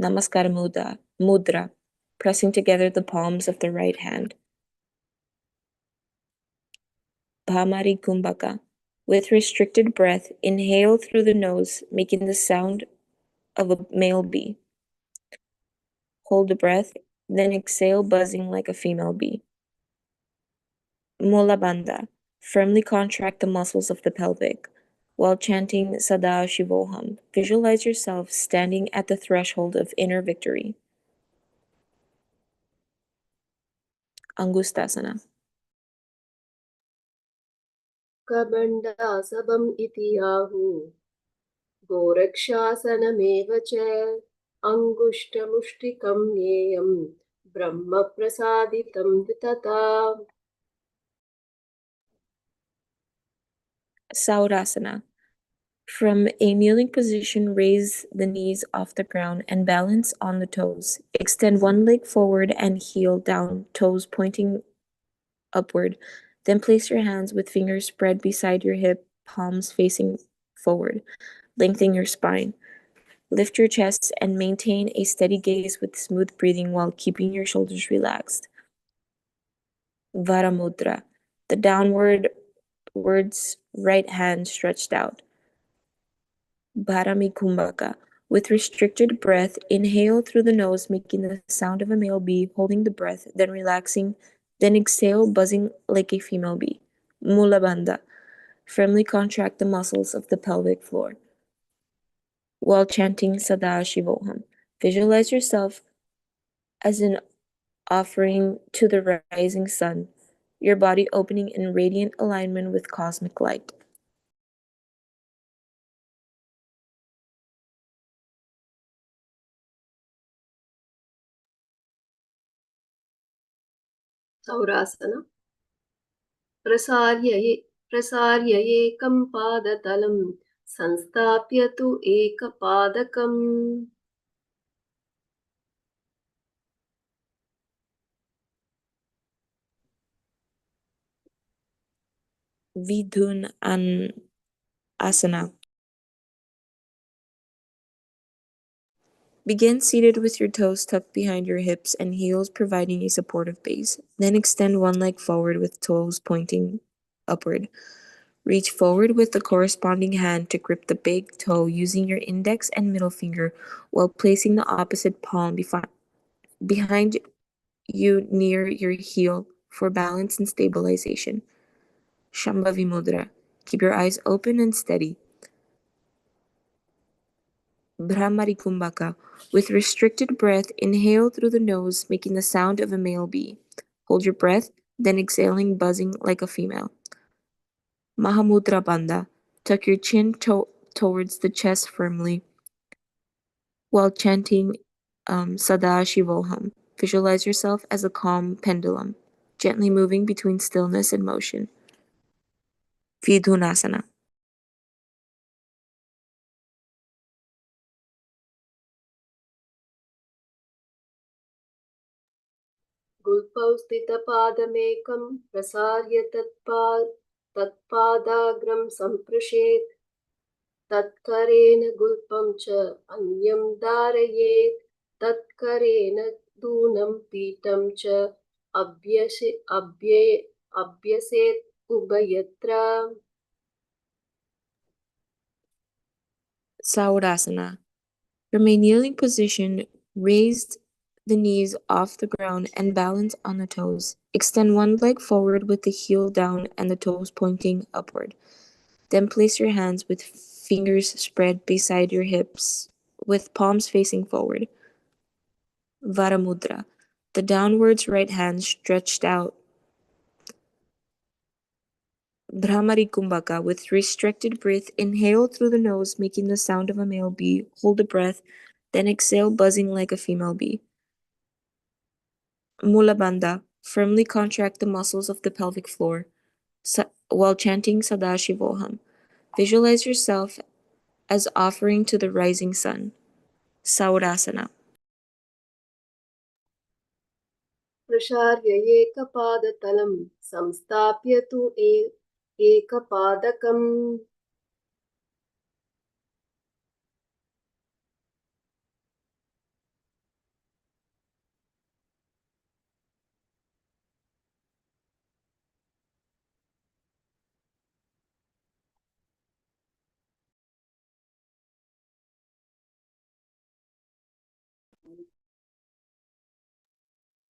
Speaker 2: Namaskara Mudra, pressing together the palms of the right hand. Bhamari Kumbhaka. With restricted breath, inhale through the nose, making the sound of a male bee. Hold the breath, then exhale, buzzing like a female bee. Mula Bandha. Firmly contract the muscles of the pelvic. While chanting Sada Shivoham, visualize yourself standing at the threshold of inner victory. Angustasana.
Speaker 1: Kabandasabam iti yahu गोरक्षासनमेव च अङ्गुष्ठमुष्टिकं ज्ञेयं ब्रह्मप्रसादितं तथा.
Speaker 2: Saurasana. From a kneeling position, raise the knees off the ground and balance on the toes. Extend one leg forward and heel down, toes pointing upward. Then place your hands with fingers spread beside your hip, palms facing forward. Lengthen your spine. Lift your chest and maintain a steady gaze with smooth breathing while keeping your shoulders relaxed. Varamudra. The downwards right hand stretched out. Bharami Kumbhaka. With restricted breath, inhale through the nose, making the sound of a male bee, holding the breath, then relaxing, then exhale, buzzing like a female bee. Mula Bandha. Firmly contract the muscles of the pelvic floor. While chanting Sada Shivoham, visualize yourself as an offering to the rising sun, your body opening in radiant alignment with cosmic light.
Speaker 1: सौरासना. प्रसार्य एकं पादतलं संस्थाप्य तु एकपादकम्.
Speaker 2: Vidhun an asana. Begin seated with your toes tucked behind your hips and heels providing a supportive base. Then extend one leg forward with toes pointing upward. Reach forward with the corresponding hand to grip the big toe using your index and middle finger while placing the opposite palm behind you near your heel for balance and stabilization. Shambhavi Mudra. Keep your eyes open and steady. Brahmari Kumbhaka. With restricted breath, inhale through the nose, making the sound of a male bee. Hold your breath, then exhaling, buzzing like a female. Mahamudra Bandha. Tuck your chin towards the chest firmly while chanting Sada Shivoham. Visualize yourself as a calm pendulum, gently moving between stillness and motion. Vidhunasana.
Speaker 1: गुल्पौ स्थितपादमेकं प्रसार्य तत्पादाग्रं सम्पृशेत् तत्करेण गुल्पं च अन्यं धारयेत् तत्करेण दूनं पीठं च अभ्यसेत् उभयत्र.
Speaker 2: Saurasana. From a kneeling position, raise the knees off the ground and balance on the toes. Extend one leg forward with the heel down and the toes pointing upward. Then place your hands with fingers spread beside your hips, with palms facing forward. Varamudra. The downwards right hand stretched out. Brahmari Kumbhaka. With restricted breath, inhale through the nose, making the sound of a male bee. Hold the breath, then exhale, buzzing like a female bee. Mula Bandha. Firmly contract the muscles of the pelvic floor while chanting Sadashivoham. Visualize yourself as offering to the rising sun. Saurasana.
Speaker 1: प्रसार्य एकपादतलं संस्थाप्य तु एकपादकम्.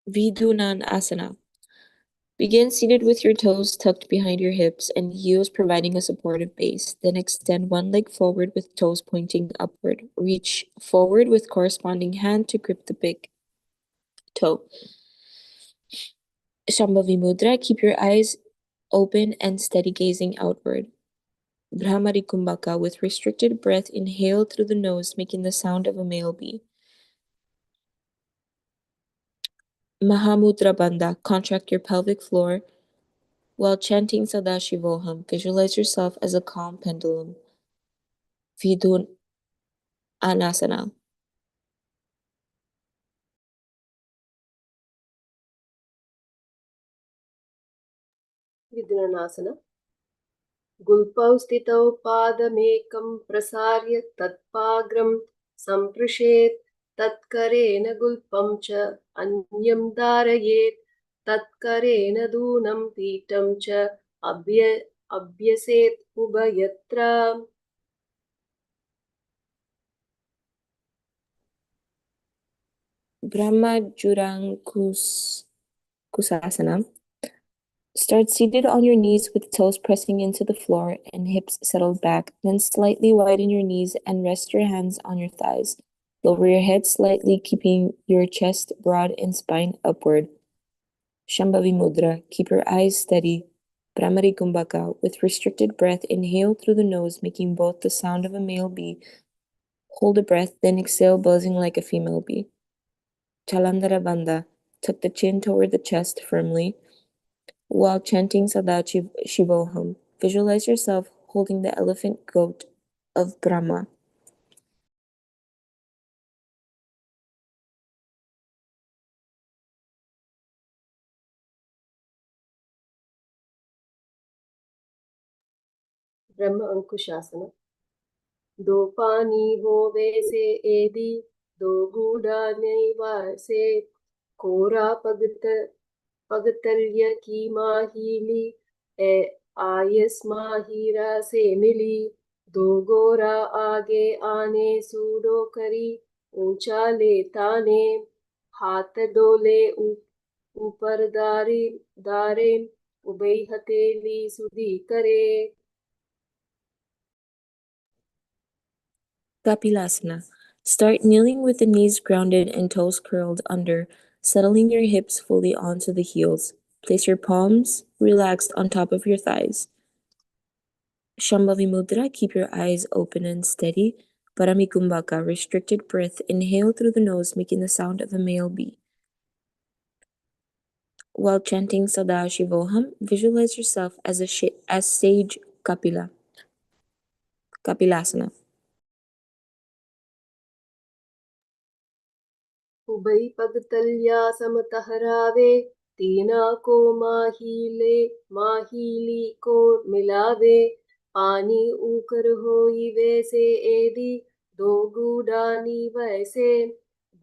Speaker 2: Vidunasana. Begin seated with your toes tucked behind your hips and heels providing a supportive base. Then extend one leg forward with toes pointing upward. Reach forward with corresponding hand to grip the big toe. Shambhavi Mudra. Keep your eyes open and steady gazing outward. Brahmari Kumbhaka. With restricted breath, inhale through the nose, making the sound of a male bee. Mahamudra Bandha. Contract your pelvic floor while chanting Sadashivoham. Visualize yourself as a calm pendulum. Vidunasana.
Speaker 1: विदुरनासना. गुल्पौ स्थितौ पादमेकं प्रसार्य तत्पाग्रं सम्पृशेत् तत्करेण गुल्पं च अन्यं धारयेत् तत्करेण दूनं पीठं च अभ्यसेत् उभयत्र.
Speaker 2: Brahmajurankusasana. Start seated on your knees with toes pressing into the floor and hips settled back. Then slightly widen your knees and rest your hands on your thighs. Lower your head slightly, keeping your chest broad and spine upward. Shambhavi Mudra. Keep your eyes steady. Brahmari Kumbhaka. With restricted breath, inhale through the nose, making both the sound of a male bee. Hold a breath, then exhale, buzzing like a female bee. Chalandara Bandha. Tuck the chin toward the chest firmly while chanting Shivoham. Visualize yourself holding the elephant goat of Brahma.
Speaker 1: ब्रह्म अंकुशासना. दो पानी हो वैसे एदी दो गूढ़ा नहीं वासे कोरा पगतल्य की माहीली आयस्मा हीरा से मिली, दो गोरा आगे आने सूडो करी, ऊंचा ले ताने, हाथ डोले ऊपर दारे, उबई हथेली सुधी करे.
Speaker 2: Kapilasana. Start kneeling with the knees grounded and toes curled under, settling your hips fully onto the heels. Place your palms relaxed on top of your thighs. Shambhavi Mudra, keep your eyes open and steady. Paramikumbhaka, restricted breath. Inhale through the nose, making the sound of a male bee. While chanting Sada Shivoham, visualize yourself as sage Kapilasana.
Speaker 1: उभई पग तल्या समतहरावे, तीना को माहीली को मिलावे, पानी ऊकर होई वैसे एदी, दो गूडानी वैसे,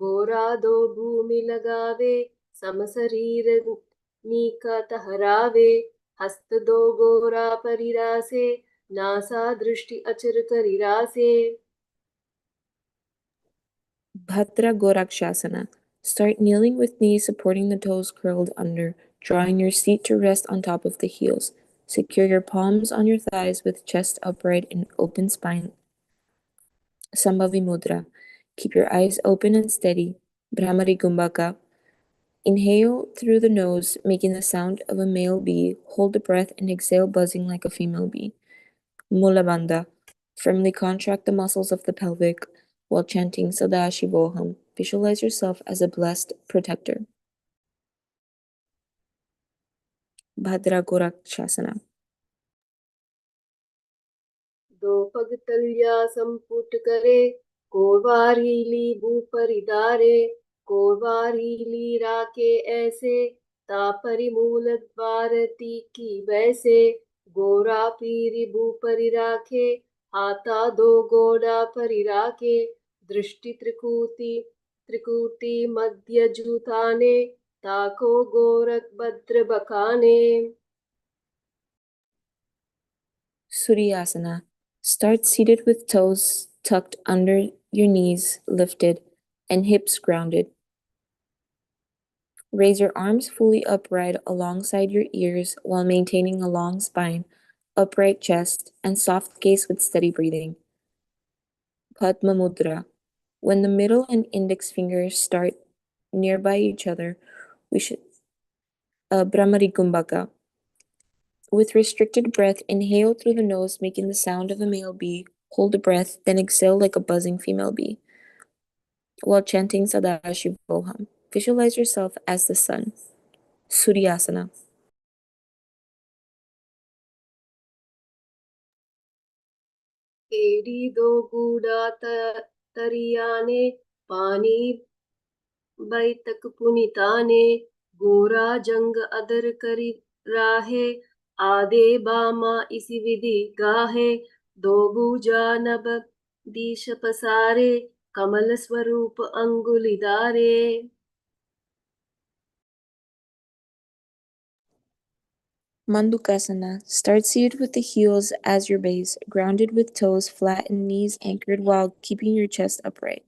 Speaker 1: गोरा दो भूमि लगावे, सम शरीर नीका तहरावे, हस्त दो गोरा परिरासे, नासा दृष्टि अचर करिरासे.
Speaker 2: Bhadra Gorakshasana. Start kneeling with knees supporting the toes curled under, drawing your seat to rest on top of the heels. Secure your palms on your thighs with chest upright and open spine. Sambhavi Mudra. Keep your eyes open and steady. Brahmari Kumbhaka. Inhale through the nose, making the sound of a male bee. Hold the breath and exhale, buzzing like a female bee. Mula Bandha. Firmly contract the muscles of the pelvic while chanting Sada Shivoham. Visualize yourself as a blessed protector. Bhadra Gorakshasana.
Speaker 1: दो पग तल्या संपुट करे, कोवारीली भूपरिदारे, कोवारीली राके ऐसे, तापरि मूल द्वारती की वैसे, गोरा पीरी भूपरि राखे, हाथा दो गोडा परि राखे, दृष्टि त्रिकूटी मध्य जूताने, ताको गोरख भद्र बखाने.
Speaker 2: Suryasana. Start seated with toes tucked under your knees lifted and hips grounded. Raise your arms fully upright alongside your ears while maintaining a long spine, upright chest, and soft gaze with steady breathing. Padma Mudra. When the middle and index fingers start nearby each other, we should Brahmari Kumbhaka. With restricted breath, inhale through the nose, making the sound of a male bee. Hold the breath, then exhale like a buzzing female bee. While chanting Sadashivoham, visualize yourself as the sun. Suryasana.
Speaker 1: एडी दो गूढ़ा तरियाने, पानी बैतक पुनिताने, गोरा जंग other करी राहे, आदे बामा इसी विधि गाहे, दो भुजा नभ दीश पसारे, कमल स्वरूप अंगुलिदारे.
Speaker 2: Mandukasana. Start seated with the heels as your base, grounded with toes flat and knees anchored while keeping your chest upright.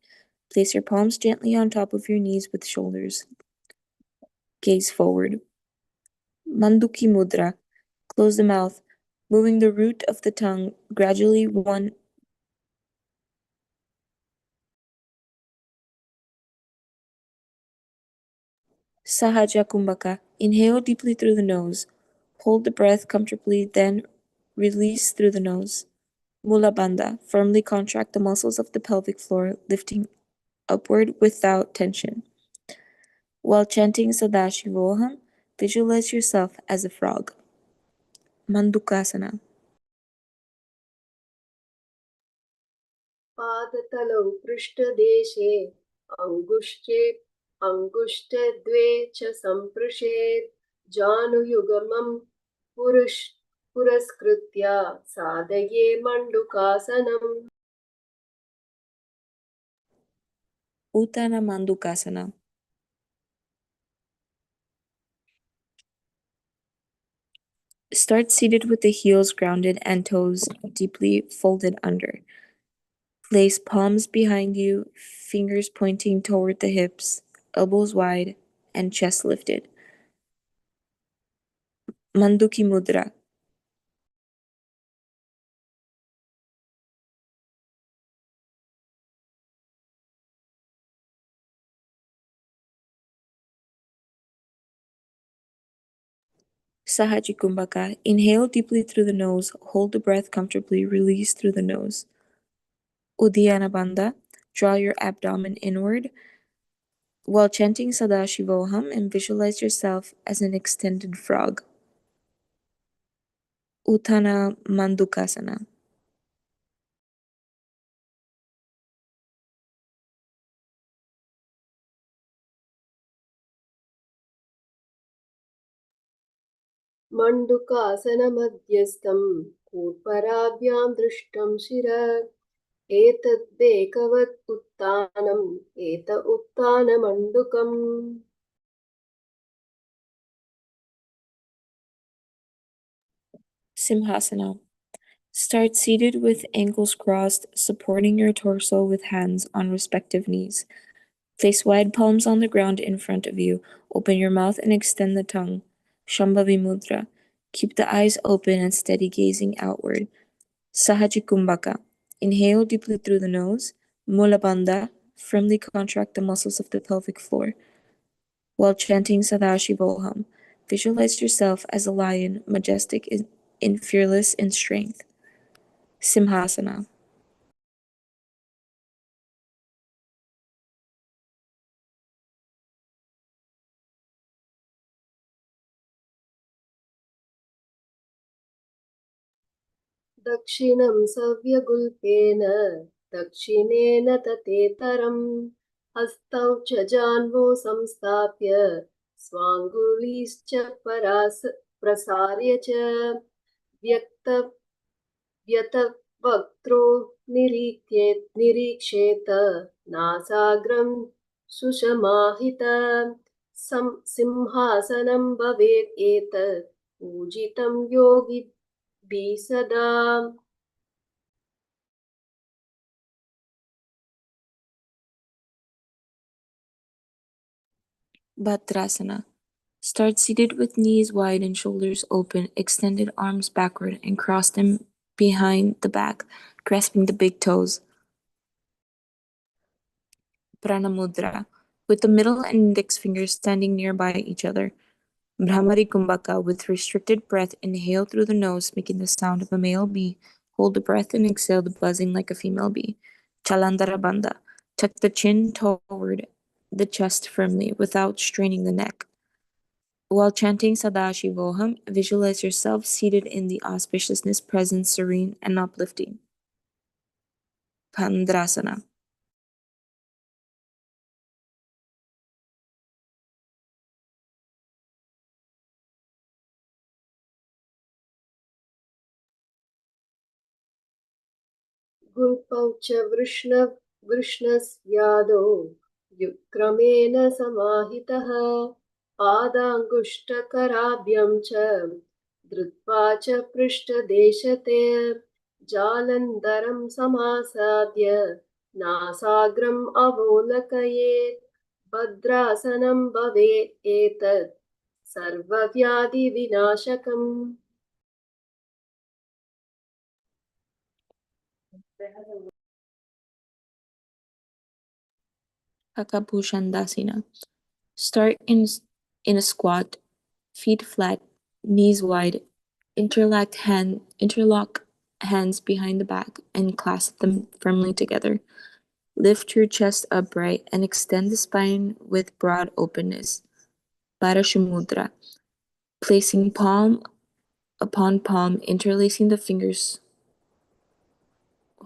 Speaker 2: Place your palms gently on top of your knees with shoulders. Gaze forward. Manduki Mudra. Close the mouth, moving the root of the tongue gradually one. Sahaja Kumbhaka. Inhale deeply through the nose. Hold the breath comfortably, then release through the nose. Mula Bandha. Firmly contract the muscles of the pelvic floor, lifting upward without tension. While chanting Sadashivoham, visualize yourself as a frog. Mandukasana.
Speaker 1: पादतलौ पृष्ठदेशे अङ्गुष्ठद्वये च सम्पृशेत्, जानुयुगमं पुरस्कृत्य साधये मण्डूकासनम्.
Speaker 2: Uttana Mandukasana. Start seated with the heels grounded and toes deeply folded under. Place palms behind you, fingers pointing toward the hips, elbows wide, and chest lifted. Manduki Mudra. Sahajikumbhaka. Inhale deeply through the nose, hold the breath comfortably, release through the nose. Uddiyana Bandha. Draw your abdomen inward while chanting Sadashivoham and visualize yourself as an extended frog. Uttana Mandukasana.
Speaker 1: मण्डुकासनमध्यस्थं कूर्पराभ्यां दृष्टं शिर एतद्वेकवत् उत्थानम् एत उत्थानमण्डुकम्.
Speaker 2: Simhasana. Start seated with ankles crossed, supporting your torso with hands on respective knees. Place wide palms on the ground in front of you. Open your mouth and extend the tongue. Shambhavi Mudra. Keep the eyes open and steady gazing outward. Sahajikumbhaka. Inhale deeply through the nose. Mulabandha. Firmly contract the muscles of the pelvic floor. While chanting Sadashivoham, visualize yourself as a lion, majestic and fearless in strength. Simhasana.
Speaker 1: दक्षिणं सव्यगुल्पेन दक्षिणेन ततेतरम् हस्तौ च जान्वौ संस्थाप्य स्वाङ्गुलीश्च प्रसार्य च व्यतवक्त्रो निरीक्षेत नासाग्रं सुषमाहित सिंहासनं भवेत् एतत् पूजितं योगिभिः सदा.
Speaker 2: Bhadrasana. Start seated with knees wide and shoulders open, extended arms backward, and cross them behind the back, grasping the big toes. Pranamudra. With the middle and index fingers standing nearby each other. Brahmari Kumbhaka. With restricted breath, inhale through the nose, making the sound of a male bee. Hold the breath and exhale, buzzing like a female bee. Chalandara Bandha. Tuck the chin toward the chest firmly without straining the neck. While chanting Sadashivoham, visualize yourself seated in the auspiciousness, present, serene, and uplifting. Pandrasana.
Speaker 1: गुल्पौ च वृष्णस्यादौ युक्क्रमेण समाहितः पादाङ्गुष्ठकराभ्यं च धृत्वा च पृष्ठदेशते जालन्धरं समासाद्य नासाग्रम् अवोलकयेत् भद्रासनं भवेत् एतत् सर्वव्याधिविनाशकम्.
Speaker 2: Kakabhushandasana. Start in a squat, feet flat, knees wide, interlock hands behind the back and clasp them firmly together. Lift your chest upright and extend the spine with broad openness. Parashumudra. Placing palm upon palm, interlacing the fingers,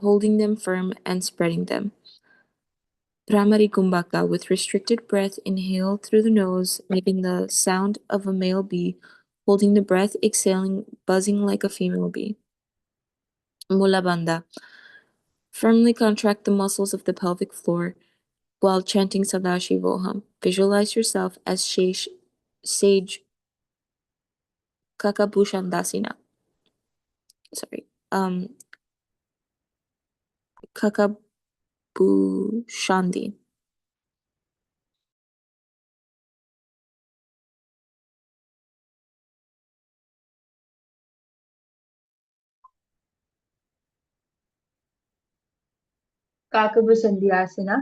Speaker 2: holding them firm and spreading them. Pramari Kumbhaka. With restricted breath, inhale through the nose, making the sound of a male bee, holding the breath, exhaling, buzzing like a female bee. Mulabandha. Firmly contract the muscles of the pelvic floor while chanting Sadashivoham. Visualize yourself as sage Kakabushandasana. Sorry. Kakabushandi.
Speaker 3: काकभुसंध्यासना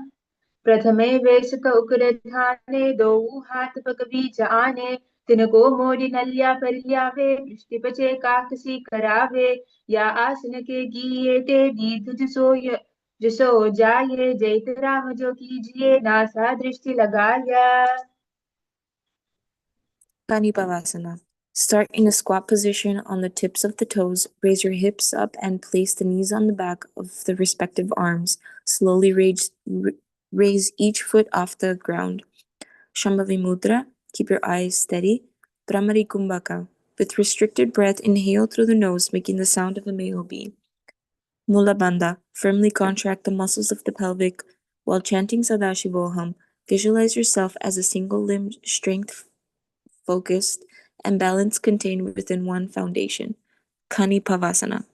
Speaker 3: प्रथमे वेसक उग्रधाने दो हाथ पग बीच आने तिनको मोड़ी नलिया परियावे पृष्ठिपचे काकसी करावे या आसन के गीये ते दीध जिसो जाये जैत राम जो कीजिए नासा दृष्टि लगाया
Speaker 2: Kanipavasana. Start in a squat position on the tips of the toes, raise your hips up and place the knees on the back of the respective arms. Slowly raise each foot off the ground. Shambhavi Mudra, keep your eyes steady. Brahmari Kumbhaka. With restricted breath, inhale through the nose, making the sound of a male bee. Mula Bandha, firmly contract the muscles of the pelvic. While chanting Sadashivoham, visualize yourself as a single limb, strength focused, and balance contained within one foundation. Kanipavasana.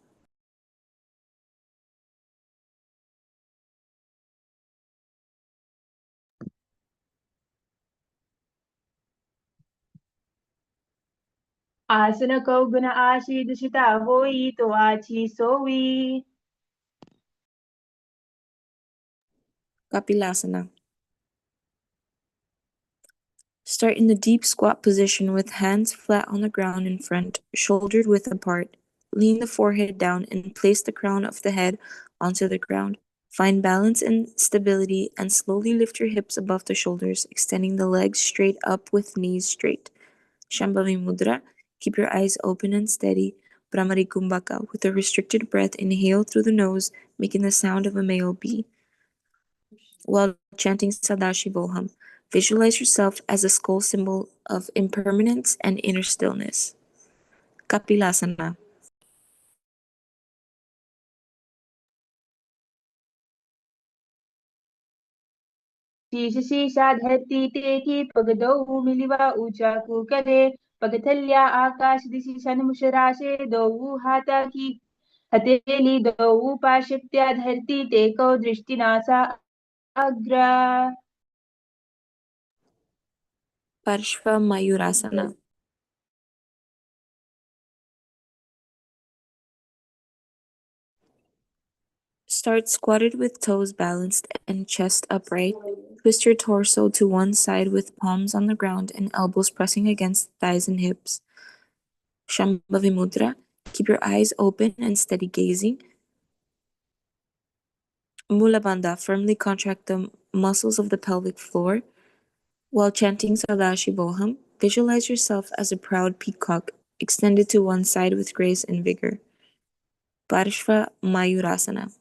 Speaker 3: आसन को गुण आशी दुषिता होई तो आची सोई
Speaker 2: Kapilasana. Start in the deep squat position with hands flat on the ground in front, shouldered width apart. Lean the forehead down and place the crown of the head onto the ground. Find balance and stability and slowly lift your hips above the shoulders, extending the legs straight up with knees straight. Shambhavi Mudra. Keep your eyes open and steady. Brahmari Kumbhaka. With a restricted breath, inhale through the nose, making the sound of a male bee. While chanting Sadashivoham, visualize yourself as a skull symbol of impermanence and inner stillness. Kapilasana.
Speaker 3: शीश शीशा धरती टेकी पग दो मिलिवा ऊंचा कू करे पगथल्या आकाश दिशि सन्मुषराशे दो हाथा की हथेली दो पार्श्वत्या धरती टेको दृष्टिनासा Agra
Speaker 2: Parshva Mayurasana. Start squatted with toes balanced and chest upright. Twist your torso to one side with palms on the ground and elbows pressing against thighs and hips. Shambhavi Mudra. Keep your eyes open and steady gazing. Mula Bandha. Firmly contract the muscles of the pelvic floor. While chanting Sadashivoham, visualize yourself as a proud peacock, extended to one side with grace and vigor. Parshva Mayurasana.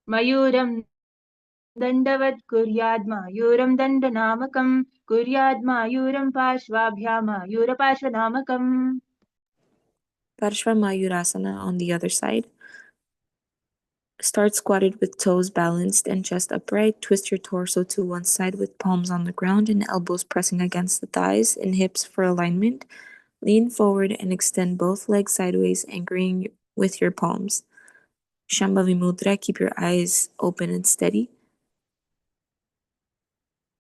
Speaker 3: मयूरं दण्डवत् कुर्याद् दण्डनामकं कुर्याद् पार्श्वाभ्यां मयूरपार्श्वनामकम्
Speaker 2: Parshva Mayurasana on the other side. Start squatted with toes balanced and chest upright. Twist your torso to one side with palms on the ground and elbows pressing against the thighs and hips for alignment. Lean forward and extend both legs sideways, anchoring with your palms. Shambhavi Mudra. Keep your eyes open and steady.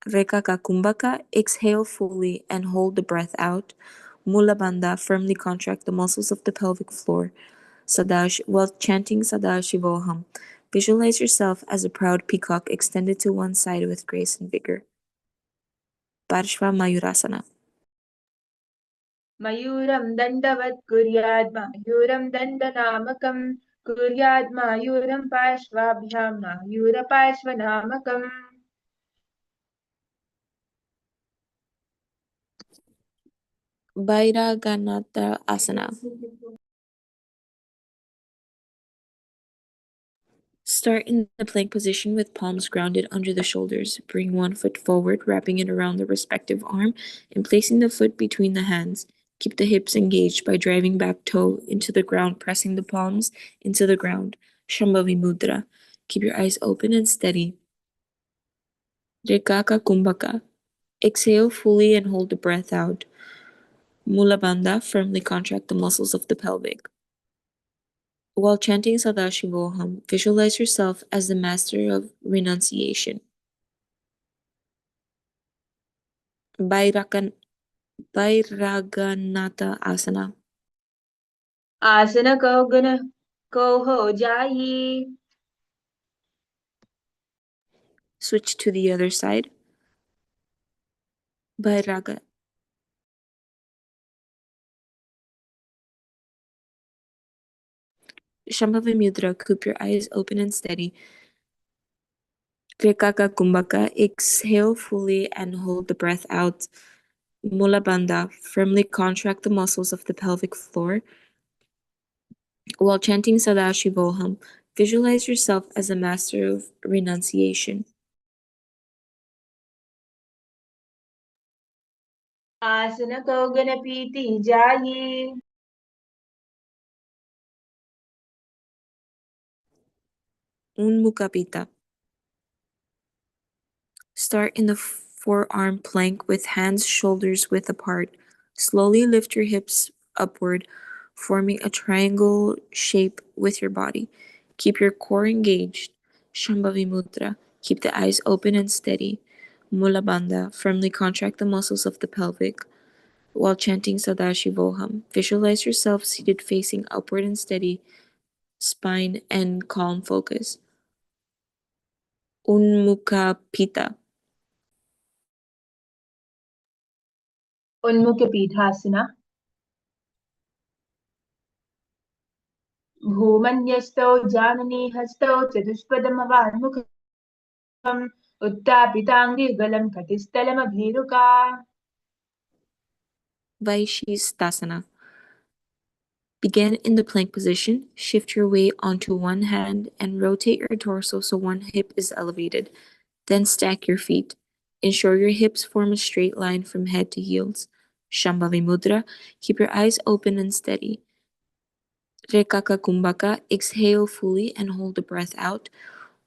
Speaker 2: Rekaka Kumbhaka. Exhale fully and hold the breath out. Mula Bandha. Firmly contract the muscles of the pelvic floor. While chanting Sadashivoham, visualize yourself as a proud peacock extended to one side with grace and vigor. Parshva Mayurasana.
Speaker 3: मयूरं दण्डवत् कुर्याद् मयूरं दण्डनामकं कुर्याद् मयूरं पार्श्वाभ्यां मयूरपार्श्वनामकम्
Speaker 2: Vairaganata Asana. Start in the plank position with palms grounded under the shoulders. Bring one foot forward, wrapping it around the respective arm and placing the foot between the hands. Keep the hips engaged by driving back toe into the ground, pressing the palms into the ground. Shambhavi Mudra. Keep your eyes open and steady. Rekaka Kumbhaka. Exhale fully and hold the breath out. Mula Bandha, firmly contract the muscles of the pelvic. While chanting Sadashivoham, visualize yourself as the master of renunciation. Vairaganata Asana.
Speaker 3: आसन को हो जाइए.
Speaker 2: Switch to the other side. Vairaga. Shambhavi Mudra, keep your eyes open and steady. Rekaka Kumbhaka, exhale fully and hold the breath out. Mula Bandha, firmly contract the muscles of the pelvic floor. While chanting Sadashivoham, visualize yourself as a master of renunciation.
Speaker 3: आसन को गणपीति जाइए.
Speaker 2: Unmukapita. Start in the forearm plank with hands shoulders width apart. Slowly lift your hips upward, forming a triangle shape with your body. Keep your core engaged. Shambhavi Mudra. Keep the eyes open and steady. Mula Bandha. Firmly contract the muscles of the pelvic. While chanting Sadashivoham, visualize yourself seated facing upward and steady, spine and calm focus. Unmukapita.
Speaker 3: उन्मुख पीठासना. भूमन्यस्तौ जाननी हस्तौ चतुष्पदमवान्मुखम् उत्थापिताङ्गुलिगलं कटिस्थलमभीरुका.
Speaker 2: Vaishishtasana. Begin in the plank position, shift your weight onto one hand and rotate your torso so one hip is elevated. Then stack your feet. Ensure your hips form a straight line from head to heels. Shambhavi Mudra. Keep your eyes open and steady. Rekaka Kumbhaka. Exhale fully and hold the breath out.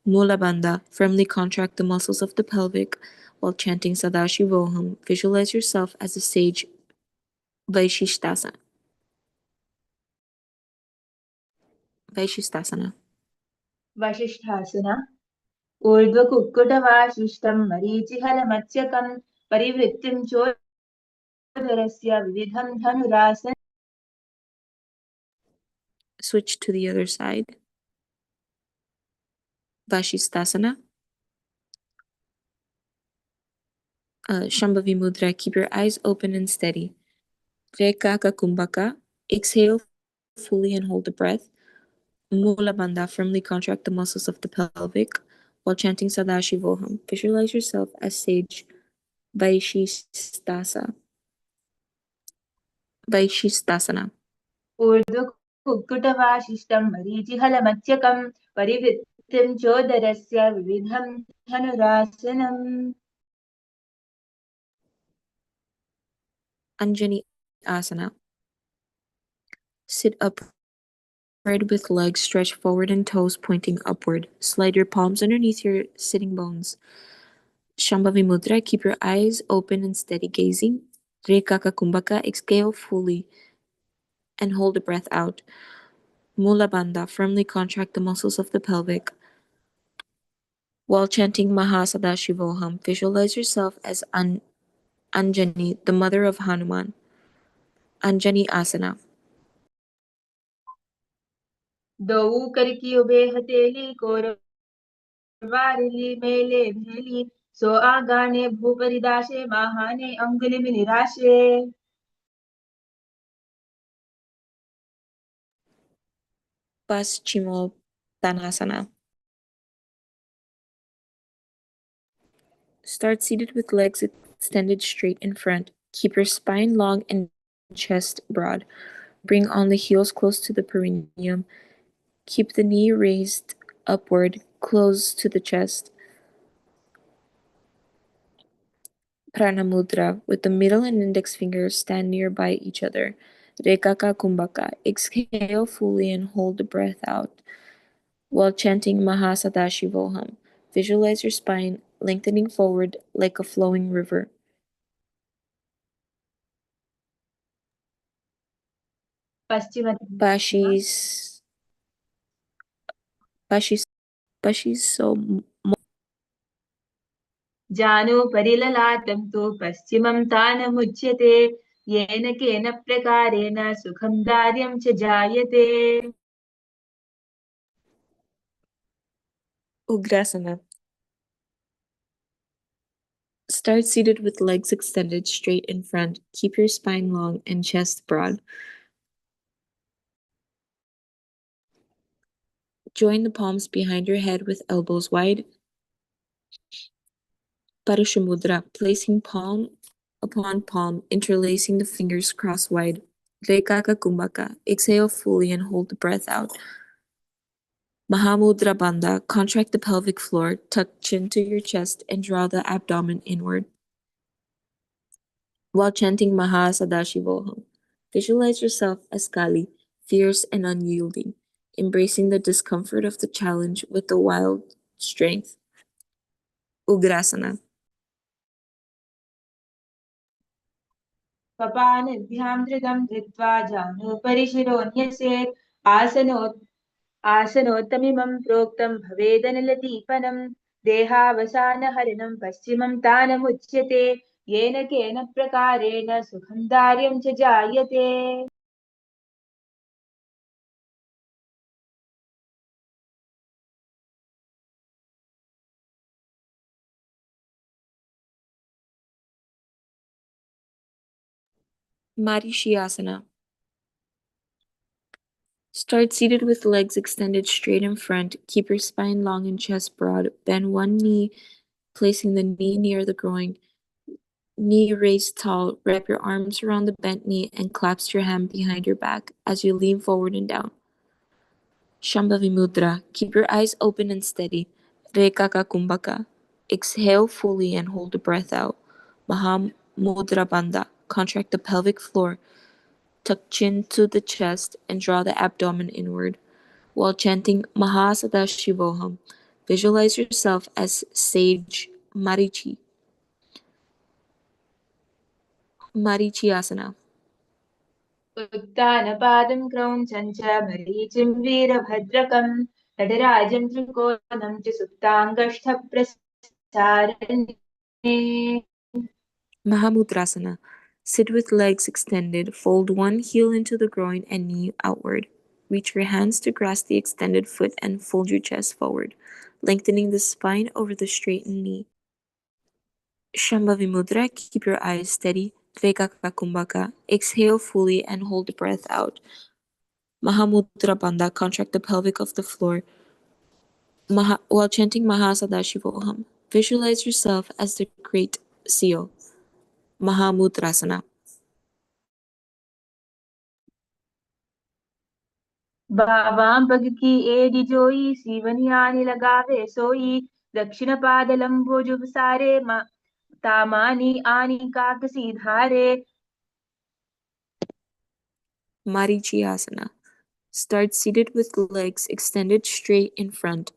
Speaker 2: Mula Bandha. Firmly contract the muscles of the pelvic. While chanting Sadashivoham, visualize yourself as a sage. Vaishishtasana. Vaishishtasana.
Speaker 3: वसिष्ठासना. ऊर्ध्वकुक्कुटवासिष्ठं मरीचिहलमत्स्यकं परिवृत्तिं चोदरस्य विविधं dhanurasana.
Speaker 2: Switch to the other side. Vashistasana. Shambhavi Mudra. Keep your eyes open and steady. Rekaka Kumbhaka. Exhale fully and hold the breath. Mula Bandha. Firmly contract the muscles of the pelvic. While chanting Sadashivoham, visualize yourself as sage. Vaishishtasana.
Speaker 3: ऊर्ध्वकुक्कुटवासिष्ठं मरीचिहलमत्स्यकं परिवृत्तिं चोदरस्य विविधं धनुरासनम्.
Speaker 2: Anjani Asana. Sit upright with legs stretched forward and toes pointing upward. Slide your palms underneath your sitting bones. Shambhavi Mudra. Keep your eyes open and steady gazing. Rekaka Kumbhaka. Exhale fully and hold the breath out. Mula Bandha. Firmly contract the muscles of the pelvic. While chanting Mahasadashivoham, visualize yourself as Anjani, the mother of Hanuman. Anjani Asana.
Speaker 3: दौ करकी ube हथेली कोरवारिली मेले भेली सो आगाने भूपरिदाशे महाने अंगुलिमि निराशे.
Speaker 2: Paschimottanasana. Start seated with legs extended straight in front. Keep your spine long and chest broad. Bring on the heels close to the perineum. Keep the knee raised upward, close to the chest. Pranamudra, with the middle and index fingers stand nearby each other. Rekaka Kumbhaka. Exhale fully and hold the breath out. While chanting Mahasadashivoham, visualize your spine lengthening forward like a flowing river.
Speaker 3: Paschima.
Speaker 2: Pashis. Pashis. Pashiso.
Speaker 3: जानु परिललातं तु पश्चिमं तानमुच्यते येन केन प्रकारेण सुखं दार्यं च जायते.
Speaker 2: Ugrasana. Start seated with legs extended straight in front. Keep your spine long and chest broad. Join the palms behind your head with elbows wide. Parashamudra, placing palm upon palm, interlacing the fingers crosswise. Rekaka Kumbhaka, exhale fully and hold the breath out. Mahamudra Bandha, contract the pelvic floor, tuck chin to your chest, and draw the abdomen inward. While chanting Maha Sadashivoham, visualize yourself as Kali, fierce and unyielding, embracing the discomfort of the challenge with the wild strength. Ugrasana.
Speaker 3: कपालभ्यां धृतं धृत्वा जानुपरि शिरोन्यसेत् आसनोत्तमिमं प्रोक्तं भवेदनिलदीपनं देहावसानहरणं पश्चिमं तानमुच्यते येन केन प्रकारेण सुखं दार्यं च जायते.
Speaker 2: Marichyasana. Start seated with legs extended straight in front. Keep your spine long and chest broad. Bend one knee, placing the knee near the groin. Knee raised tall. Wrap your arms around the bent knee and clasp your hand behind your back as you lean forward and down. Shambhavi Mudra. Keep your eyes open and steady. Rekaka Kumbhaka. Exhale fully and hold the breath out. Mahamudra Bandha. Contract the pelvic floor. Tuck chin to the chest and draw the abdomen inward. While chanting Mahasadashivoham, visualize yourself as sage Marichyasana.
Speaker 3: उत्तानपादं क्रौञ्चं च मरीचिं वीरभद्रकं नटराजं त्रिकोणं च सुप्ताङ्गष्ठप्रसारणे.
Speaker 2: Mahamudrasana. Sit with legs extended. Fold one heel into the groin and knee outward. Reach your hands to grasp the extended foot and fold your chest forward, lengthening the spine over the straightened knee. Shambhavi Mudra. Keep your eyes steady. Tvekaka Kumbhaka. Exhale fully and hold the breath out. Mahamudra Bandha. Contract the pelvic of the floor. While chanting Mahasadashivoham, visualize yourself as the great seal. Mahamudrasana.
Speaker 3: बावां पग की एड़ी जोई सीवनी आने लगावे सोई दक्षिण पाद लंबोजुब सारे तामानी आनी काकसी धारे.
Speaker 2: Marichyasana. Start seated with legs extended straight in front,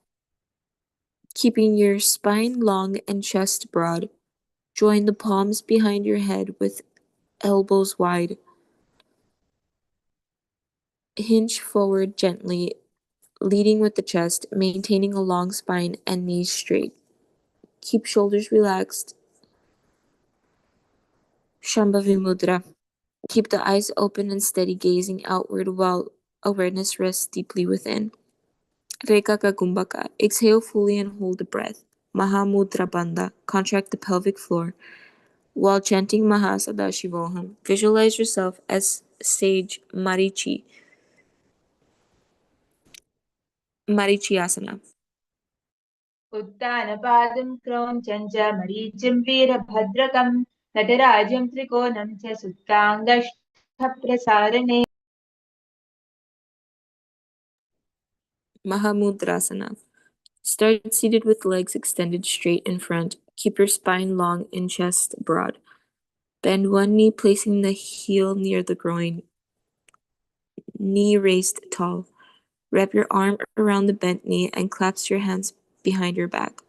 Speaker 2: keeping your spine long and chest broad. Join the palms behind your head with elbows wide. Hinge forward gently, leading with the chest, maintaining a long spine and knees straight. Keep shoulders relaxed. Shambhavi Mudra. Keep the eyes open and steady, gazing outward while awareness rests deeply within. Rekaka Kumbhaka. Exhale fully and hold the breath. Mahamudra Bandha. Contract the pelvic floor. While chanting Mahasadashivoham, visualize yourself as sage Marichyasana.
Speaker 3: उत्तानपादं क्रौञ्चं च मरीचिं वीरभद्रकं नटराजं त्रिकोणं च सुप्ताङ्गष्ठप्रसारणे.
Speaker 2: Mahamudrasana. Start seated with legs extended straight in front. Keep your spine long and chest broad. Bend one knee, placing the heel near the groin. Knee raised tall. Wrap your arm around the bent knee and clasp your hands behind your back.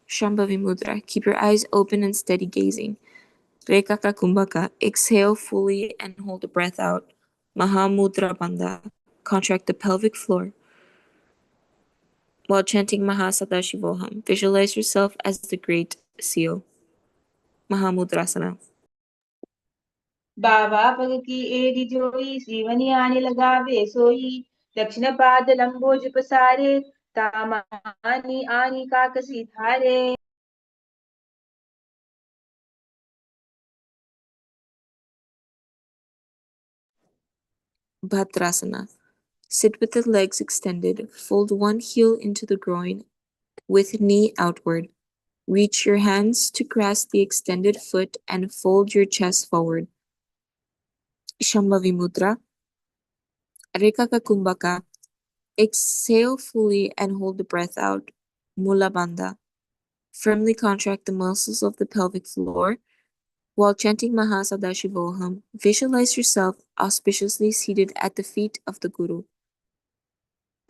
Speaker 2: Shambhavi Mudra. Keep your eyes open and steady, gazing. Rekaka Kumbhaka. Exhale fully and hold the breath out. Mahamudra Bandha. Contract the pelvic floor. While chanting Mahasadashivoham, visualize yourself as the Great Seal. Mahamudrasana.
Speaker 3: बाबा पग की एड़ी जोई सीवनी आने लगावे सोई दक्षिण पाद लंबोज पसारे तामानी आनी काकसी धारे
Speaker 2: Bhadrasana. Sit with the legs extended. Fold one heel into the groin with knee outward. Reach your hands to grasp the extended foot and fold your chest forward. Shambhavi Mudra. Rekaka Kumbhaka. Exhale fully and hold the breath out. Mula Bandha. Firmly contract the muscles of the pelvic floor. While chanting Mahasadashivoham, visualize yourself auspiciously seated at the feet of the Guru.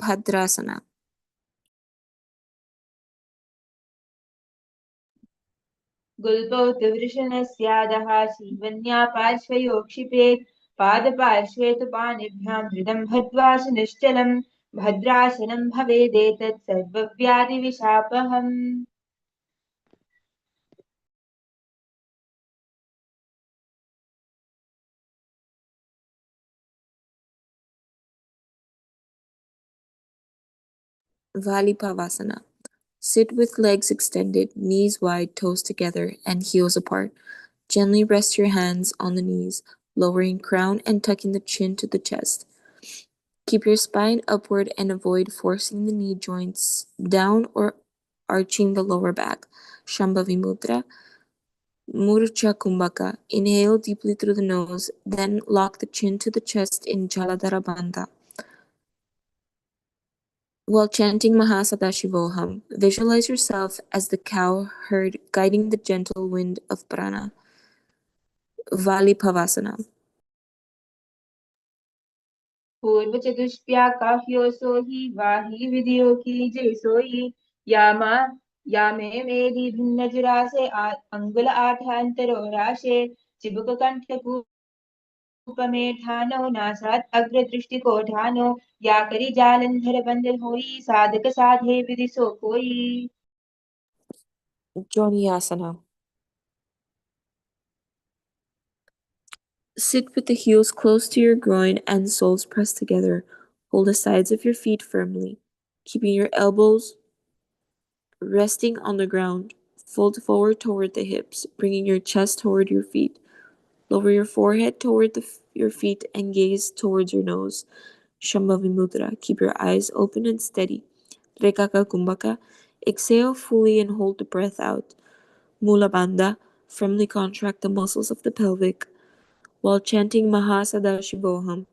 Speaker 2: Bhadrasana.
Speaker 3: गुल्बोद्वृषणस्यादः सीवन्या पार्श्वयो क्षिपेत् पादपार्श्वे तु पाणिभ्यां धृतं भद्वास निश्चलम् भद्रासनं भवेदेतत् सर्वव्याधिविशापहम्
Speaker 2: Valipavasana. Sit with legs extended, knees wide, toes together, and heels apart. Gently rest your hands on the knees, lowering crown and tucking the chin to the chest. Keep your spine upward and avoid forcing the knee joints down or arching the lower back. Shambhavi Mudra. Murcha Kumbhaka. Inhale deeply through the nose, then lock the chin to the chest in Jaladhara Bandha. While chanting Mahasadashivoham, visualize yourself as the cow herd guiding the gentle wind of prana. Valipavasana.
Speaker 3: पूर्व चतुष्प्या काह्यो सोहि वाहि विधियो की जय सोई या में मेरी भिन्न जुरासे अंगुल आठ अंतरो राशे चिबुक कंठ कूप में ठानो नासात अग्र दृष्टि को ठानो या करी जालंधर बंदर होई साधक साधे विधि सो कोई
Speaker 2: Jnanasana. Sit with the heels close to your groin and soles pressed together. Hold the sides of your feet firmly, keeping your elbows resting on the ground. Fold forward toward the hips, bringing your chest toward your feet. Lower your forehead toward your feet and gaze towards your nose. Shambhavi Mudra. Keep your eyes open and steady. Rekaka Kumbhaka. Exhale fully and hold the breath out. Mula Bandha. Firmly contract the muscles of the pelvic. While chanting Mahasadashivoham,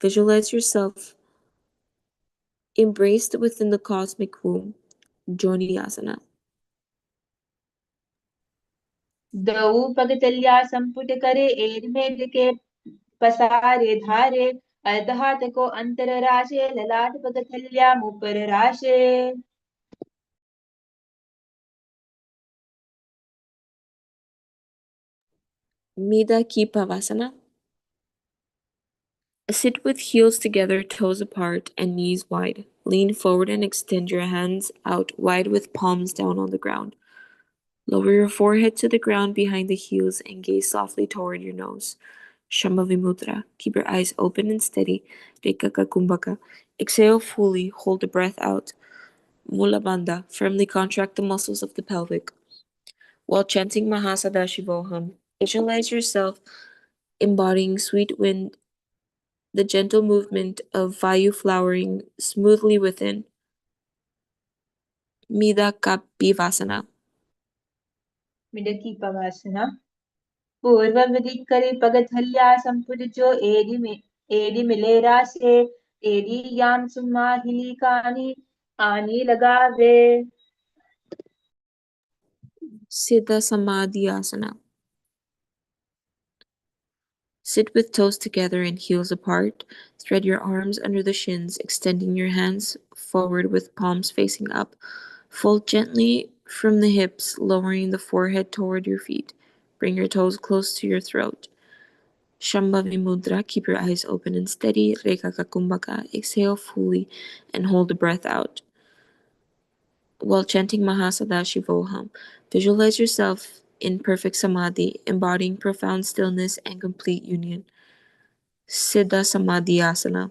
Speaker 2: visualize yourself embraced within the cosmic womb. Jnanasana.
Speaker 3: दऊ पग तलिया संपुट करे एर मेढ के पसारे धारे अर्धहात को अंतर राशे ललाट पग तलिया मुपर राशे
Speaker 2: Mida Kipavasana. Sit with heels together, toes apart, and knees wide. Lean forward and extend your hands out wide with palms down on the ground. Lower your forehead to the ground behind the heels and gaze softly toward your nose. Shambhavi Mudra. Keep your eyes open and steady. Rekaka Kumbhaka. Exhale fully, hold the breath out. Mula Bandha. Firmly contract the muscles of the pelvic. While chanting Mahasadashivoham, visualize yourself embodying sweet wind, the gentle movement of Vayu flowering smoothly within. Mida Kapivasana.
Speaker 3: मिडकी पवासना पूर्व विधि करे पगत हल्या संपुट जो AD मिले रासे AD याम सुमा हिली कानी आनी लगावे
Speaker 2: Siddha Samadhi Asana. Sit with toes together and heels apart. Thread your arms under the shins, extending your hands forward with palms facing up. Fold gently from the hips, lowering the forehead toward your feet. Bring your toes close to your throat. Shambhavi Mudra, keep your eyes open and steady. Rekha Kumbhaka, exhale fully and hold the breath out. While chanting Mahasadashivoham, visualize yourself in perfect samadhi, embodying profound stillness and complete union. Siddha Samadhi Asana.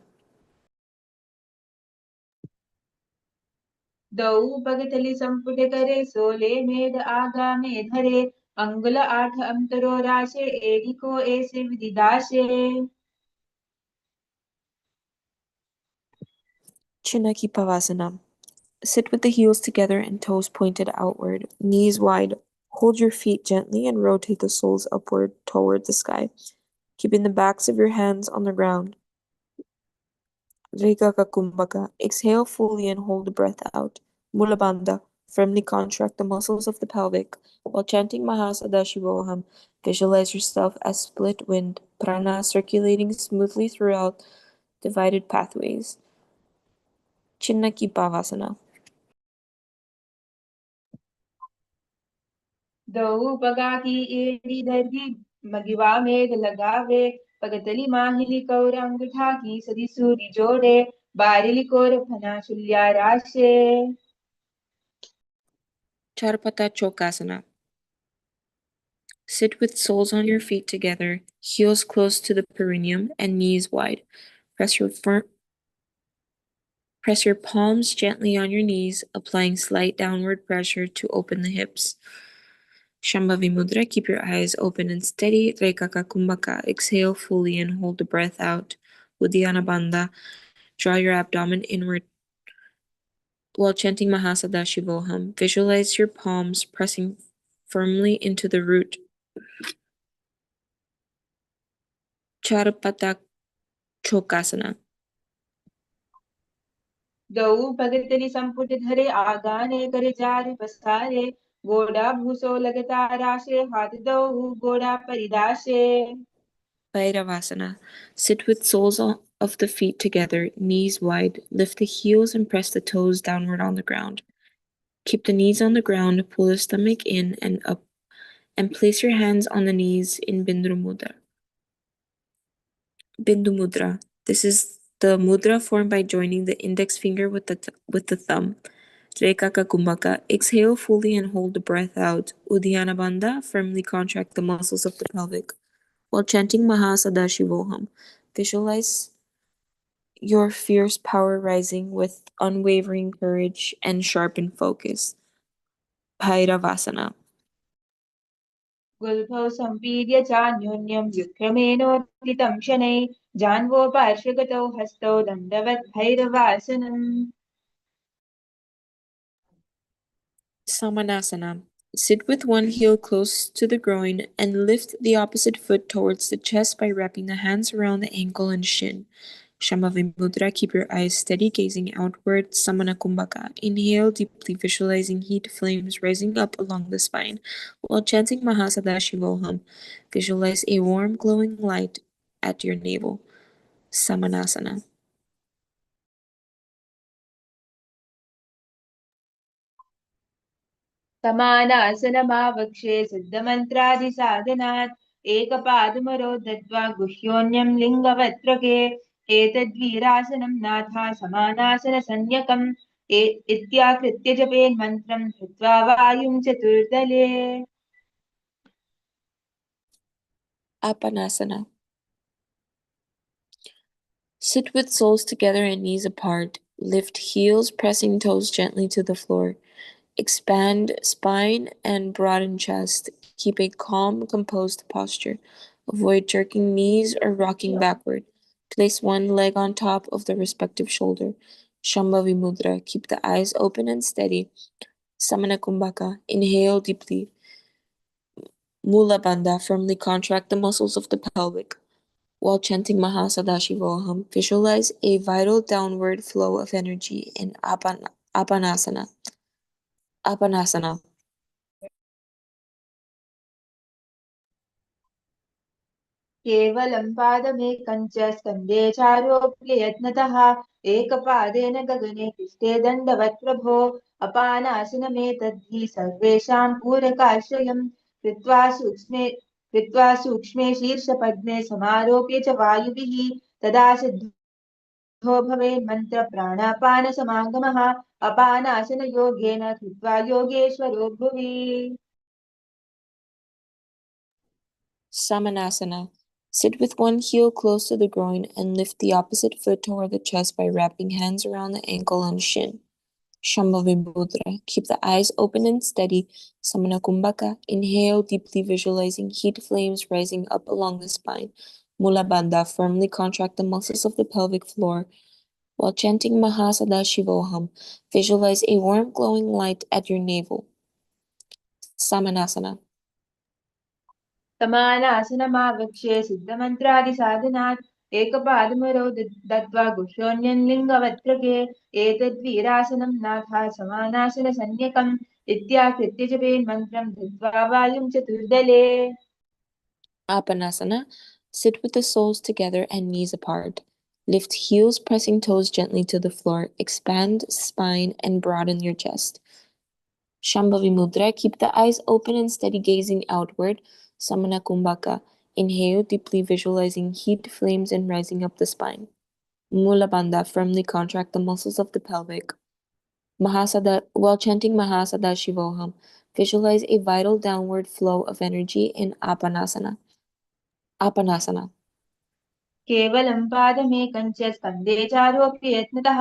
Speaker 3: दौ भगतलि संपुट करे सोले मेद आगा में धरे अंगुल आठ अंतरो राशे एडिको ऐसे विदिदाशे.
Speaker 2: Chinaki Pavasana. Sit with the heels together and toes pointed outward, knees wide. Hold your feet gently and rotate the soles upward toward the sky, keeping the backs of your hands on the ground. Rekha Kumbhaka. Exhale fully and hold the breath out. Mula Bandha. Firmly contract the muscles of the pelvic. While chanting Mahasadashivoham, visualize yourself as split wind, prana circulating smoothly throughout divided pathways. Chinnaki Pavasana.
Speaker 3: दौ पगा की एड़ी धरगी मगिवा मेघ लगावे पगतली माहिली कौर अंगूठा की सदी सूरी जोड़े बारिली core Fanaa शुल्या राशे.
Speaker 2: Charapata Chokasana. Sit with soles on your feet together, heels close to the perineum and knees wide. Press your palms gently on your knees, applying slight downward pressure to open the hips. Shambhavi Mudra, keep your eyes open and steady. Rekha Kumbhaka, exhale fully and hold the breath out. Uddiyana Bandha, draw your abdomen inward. While chanting Mahasadashivoham, visualize your palms pressing firmly into the root. Charapata Chokasana.
Speaker 3: दौ भगतली संपुट धरे आगाने करे jar पसारे गोड़ा भूसो लगता राशे हाथ दौ गोड़ा परिदाशे.
Speaker 2: Bhairavasana. Sit with soles of the feet together, knees wide. Lift the heels and press the toes downward on the ground. Keep the knees on the ground, pull the stomach in and up, and place your hands on the knees in Bindu Mudra. Bindu Mudra. This is the mudra formed by joining the index finger with the thumb. Rekha Kumbhaka. Exhale fully and hold the breath out. Uddiyana Bandha. Firmly contract the muscles of the pelvic. While chanting Mahasadashivoham, visualize your fierce power rising with unwavering courage and sharpened focus. Bhairavasana.
Speaker 3: गुल्भौ सम्पीड्य चान्योन्यं व्युत्क्रमेणोत्थितं शनैः जान्वो पार्श्वगतौ हस्तौ दण्डवत् भैरवासनम्.
Speaker 2: Samanasana. Sit with one heel close to the groin and lift the opposite foot towards the chest by wrapping the hands around the ankle and shin. Shambhavi Mudra, keep your eyes steady, gazing outward. Samana Kumbhaka. Inhale deeply, visualizing heat flames rising up along the spine. While chanting Mahasadashivoham, visualize a warm, glowing light at your navel. Samanasana.
Speaker 3: समानासनमावक्षे सिद्धमन्त्रादिसाधनात् एकपादमरो दत्त्वा गुह्योऽन्यं लिङ्गवत्रके एतद्वीरासनं नाथा समानासनसंज्ञकम् इत्याकृत्य जपेन्मन्त्रं धृत्वा वायुं चतुर्दले.
Speaker 2: Apanasana. Sit with soles together and knees apart. Lift heels, pressing toes gently to the floor. Expand spine and broaden chest. Keep a calm, composed posture. Avoid jerking knees or rocking backward. Place one leg on top of the respective shoulder. Shambhavi Mudra. Keep the eyes open and steady. Samana Kumbhaka. Inhale deeply. Mula Bandha. Firmly contract the muscles of the pelvic. While chanting Mahasadashivoham, visualize a vital downward flow of energy in Apanasana. Apanasana.
Speaker 3: केवलं पादमेकं च स्कन्धे चारोप्य यत्नतः एकपादेन गगने तिष्ठे दण्डवत् प्रभो अपानासनमेतद्धि सर्वेषां पूरकाश्रयम् कृत्वा सूक्ष्मे शीर्षपद्मे समारोप्य च वायुभिः तदा सिद्धो भवेन् मन्त्र प्राणापान समागमः अपानासन योगेन कृत्वा योगेश्वरो भुवि।
Speaker 2: Samanasana. Sit with one heel close to the groin and lift the opposite foot toward the chest by wrapping hands around the ankle and shin. Shambhavi Mudra. Keep the eyes open and steady. Samana Kumbhaka. Inhale deeply, visualizing heat flames rising up along the spine. Mula Bandha. Firmly contract the muscles of the pelvic floor. While chanting Mahasadashivoham, visualize a warm glowing light at your navel. Samanasana.
Speaker 3: समानासनमावक्ष्ये सिद्धमन्त्रादिसाधनात् एकपादमरौ दत्त्वा गुह्योऽन्यलिङ्गवत्रके एतद्वीरासनं नाथा समानासनसंज्ञकम् इत्याकृत्य जपेन्मन्त्रं धृत्वा वायुं चतुर्दले।
Speaker 2: Apanasana. Sit with the soles together and knees apart. Lift heels, pressing toes gently to the floor. Expand spine and broaden your chest. Shambhavi Mudra. Keep the eyes open and steady, gazing outward. Samana Kumbhaka. Inhale deeply, visualizing heat flames and rising up the spine. Mula Bandha. Firmly contract the muscles of the pelvic. While chanting Mahasadashivoham, visualize a vital downward flow of energy in Apanasana. Apanasana.
Speaker 3: केवलं पादमेकं च स्कन्धे चारोप्य यत्नतः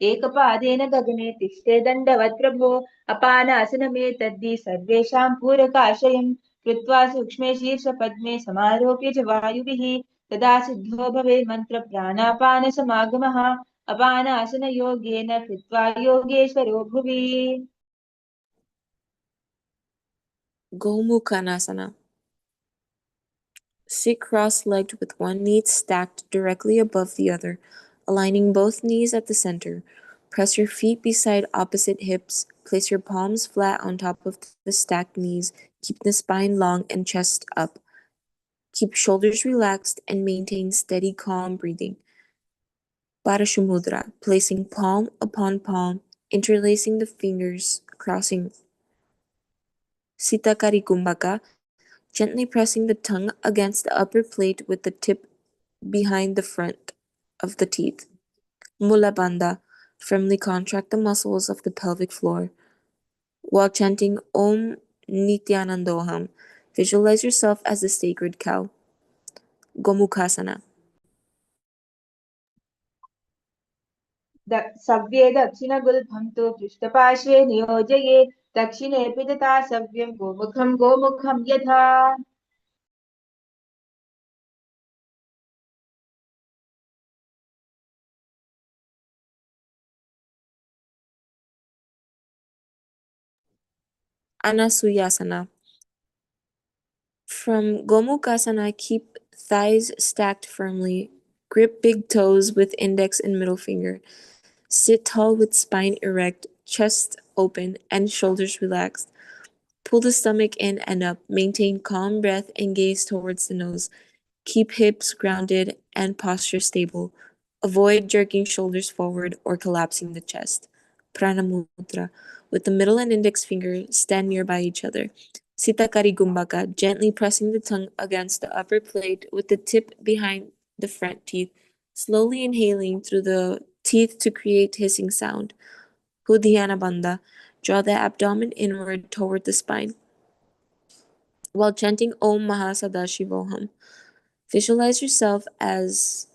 Speaker 3: एकपादेन गगने तिष्ठे दण्डवत् प्रभो अपानासनमेतद्धि सर्वेषां पूरकाशयं कृत्वा सूक्ष्मे शीर्षपद्मे समारोप्य च वायुभिः तदा सिद्धो भवेन् मन्त्रप्राणापानसमागमः अपानासनयोगेन कृत्वा योगेश्वरो भुवि।
Speaker 2: Gomukhanasana. Sit cross-legged with one knee stacked directly above the other, aligning both knees at the center. Press your feet beside opposite hips. Place your palms flat on top of the stacked knees. Keep the spine long and chest up. Keep shoulders relaxed and maintain steady, calm breathing. Parashumudra, placing palm upon palm, interlacing the fingers, crossing. Sitakari Kumbhaka, gently pressing the tongue against the upper plate with the tip behind the front of the teeth. Mula Bandha, firmly contract the muscles of the pelvic floor. While chanting Om Nithyanandoham, visualize yourself as the sacred cow. Gomukhasana.
Speaker 3: सव्ये दक्षिणगुल्फं तु पृष्ठपार्श्वे नियोजयेत् दक्षिणेऽपि तथा सव्यं गोमुखं गोमुखं यथा।
Speaker 2: Anasuyasana. From Gomukhasana, keep thighs stacked firmly. Grip big toes with index and middle finger. Sit tall with spine erect, chest open, and shoulders relaxed. Pull the stomach in and up. Maintain calm breath and gaze towards the nose. Keep hips grounded and posture stable. Avoid jerking shoulders forward or collapsing the chest. Pranamudra. With the middle and index finger stand nearby each other. Sitakari Gumbaka, gently pressing the tongue against the upper plate with the tip behind the front teeth. Slowly inhaling through the teeth to create hissing sound. Hudhyana Bandha. Draw the abdomen inward toward the spine. While chanting Om Mahasadashivoham, visualize yourself as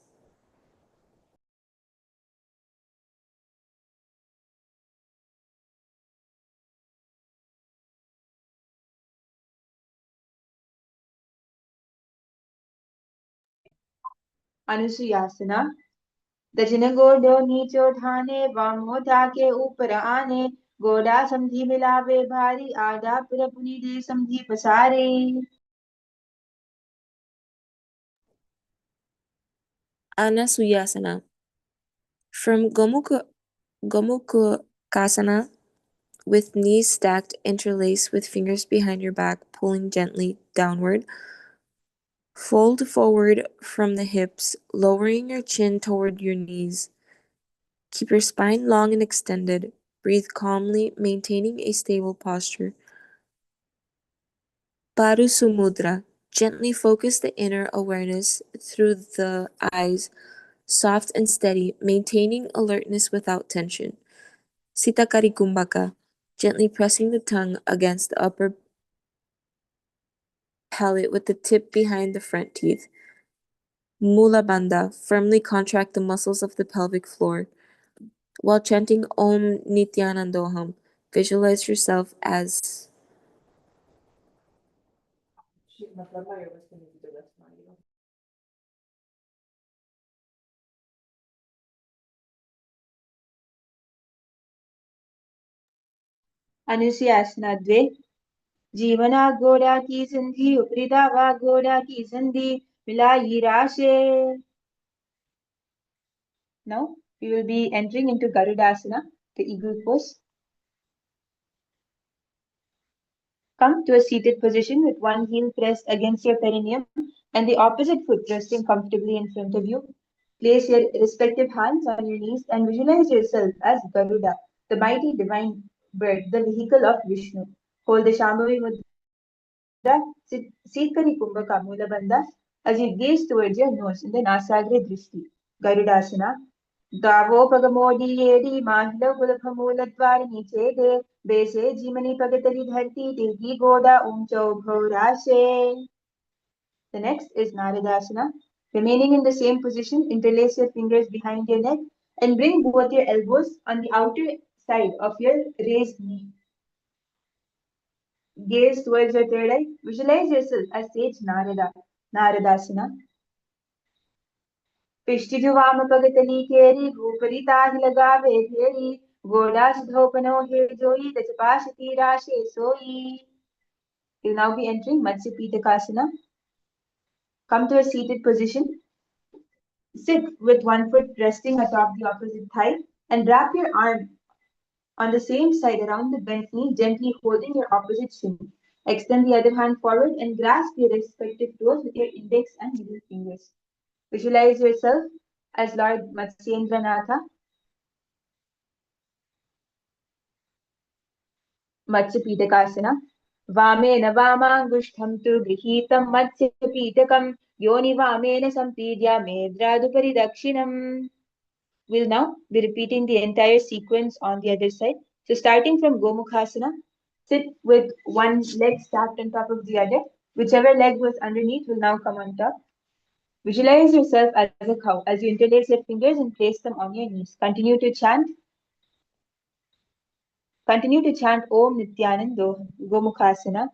Speaker 3: अनुसुयासना दजन गोडो नीचो ढाने वामो धाके ऊपर आने गोडा समधी मिलावे भारी आधा पुर पुनी दे समधी पसारे।
Speaker 2: Anasuyasana. From Gomukhasana, with knees stacked, interlace with fingers behind your back, pulling gently downward. Fold forward from the hips, lowering your chin toward your knees. Keep your spine long and extended. Breathe calmly, maintaining a stable posture. Parusumudra. Gently focus the inner awareness through the eyes, soft and steady, maintaining alertness without tension. Sitakari Kumbhaka. Gently pressing the tongue against the upper palate with the tip behind the front teeth. Mula Bandha. Firmly contract the muscles of the pelvic floor. While chanting Om Nithyanandoham, visualize yourself as
Speaker 3: अनुस्यासना द्वे जीवना घोड़ा की संधि उपरि दावा घोड़ा की संधि मिलाई राशे. Now we will be entering into Garudasana, the eagle pose. Come to a seated position with one heel pressed against your perineum and the opposite foot resting comfortably in front of you. Place your respective hands on your knees and visualize yourself as Garuda, the mighty divine bird, the vehicle of Vishnu. Hold the Shambhavi Mudra, Sitkari Kumbhaka Mula Bandha, as you gaze towards your nose in the Nasagre Drishti. Garudasana. गावोपगमोदी येडी माहिलो गुलफमूलद्वारिणी चेदे बेसे जीमनी पगतली धरती तिलकी गोदा ऊंचो भौराशे. The next is Naradasana. Remaining in the same position, interlace your fingers behind your neck and bring both your elbows on the outer side of your raised knee. Gaze towards your third eye. Visualize yourself as sage Narada. Naradasana. पिष्टिजु वाम पगतली केरी भूपरी ताहि लगावे फेरी गोड़ा धोपनो हे जोई दचपाश तीराशे सोई. You'll now be entering Matsya Pitakasana. Come to a seated position. Sit with one foot resting atop the opposite thigh and wrap your arm on the same side around the bent knee, gently holding your opposite shin. Extend the other hand forward and grasp your respective toes with your index and middle fingers. Visualize yourself as Lord Matsyendranatha. Matsyapitakasana. Vamena vamangushtham tu grihitam Matsyapitakam yoni vamena sampidya medradupari dakshinam. We'll now be repeating the entire sequence on the other side. So starting from Gomukhasana, sit with one leg stacked on top of the other. Whichever leg was underneath will now come on top. Visualize yourself as a cow as you interlace your fingers and place them on your knees. Continue to chant Om Nithyanando Gomukhasana.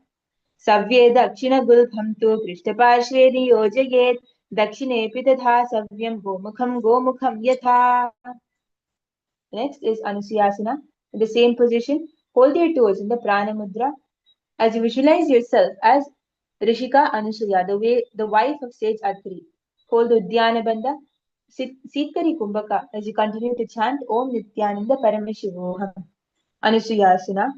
Speaker 3: Savye Dakshina Gulbham tu Krishtapashve Niyojaget Dakshine Pitadha Savyam Gomukham Yatha. Next is Anusuyasana. In the same position, hold your toes in the Prana Mudra as you visualize yourself as Rishika Anusuya, the wife of sage Atri. Hold Udyana Bandha, Sitkari Kumbhaka as you continue to chant Om Nithyananda Paramashivoham. Anusuyasana.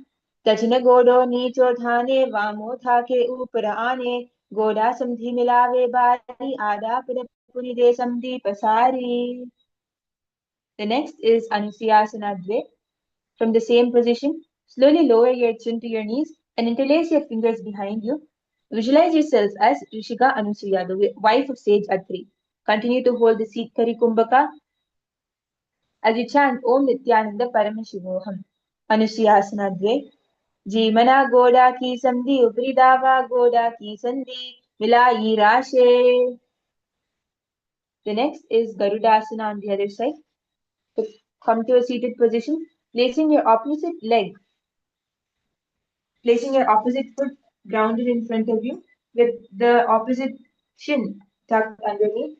Speaker 3: Dachina Godo Nicho Dhane Vamo Thake Upara Ane Goda Samdhi Milave Bari Ada Puni De Samdhi Pasari. The next is Anusuyasana Dve. From the same position, slowly lower your chin to your knees and interlace your fingers behind you. Visualize yourself as Rishika Anusuya, the wife of sage Atri. Continue to hold the Sitkari Kumbhaka as you chant Om Nithyananda Paramashivoham. Anusuyasana Dve. Jimana Goda ki samdhi upri dava Goda ki sandhi milai rashe. The next is Garudasana on the other side. So come to a seated position, placing your opposite foot grounded in front of you with the opposite shin tucked underneath.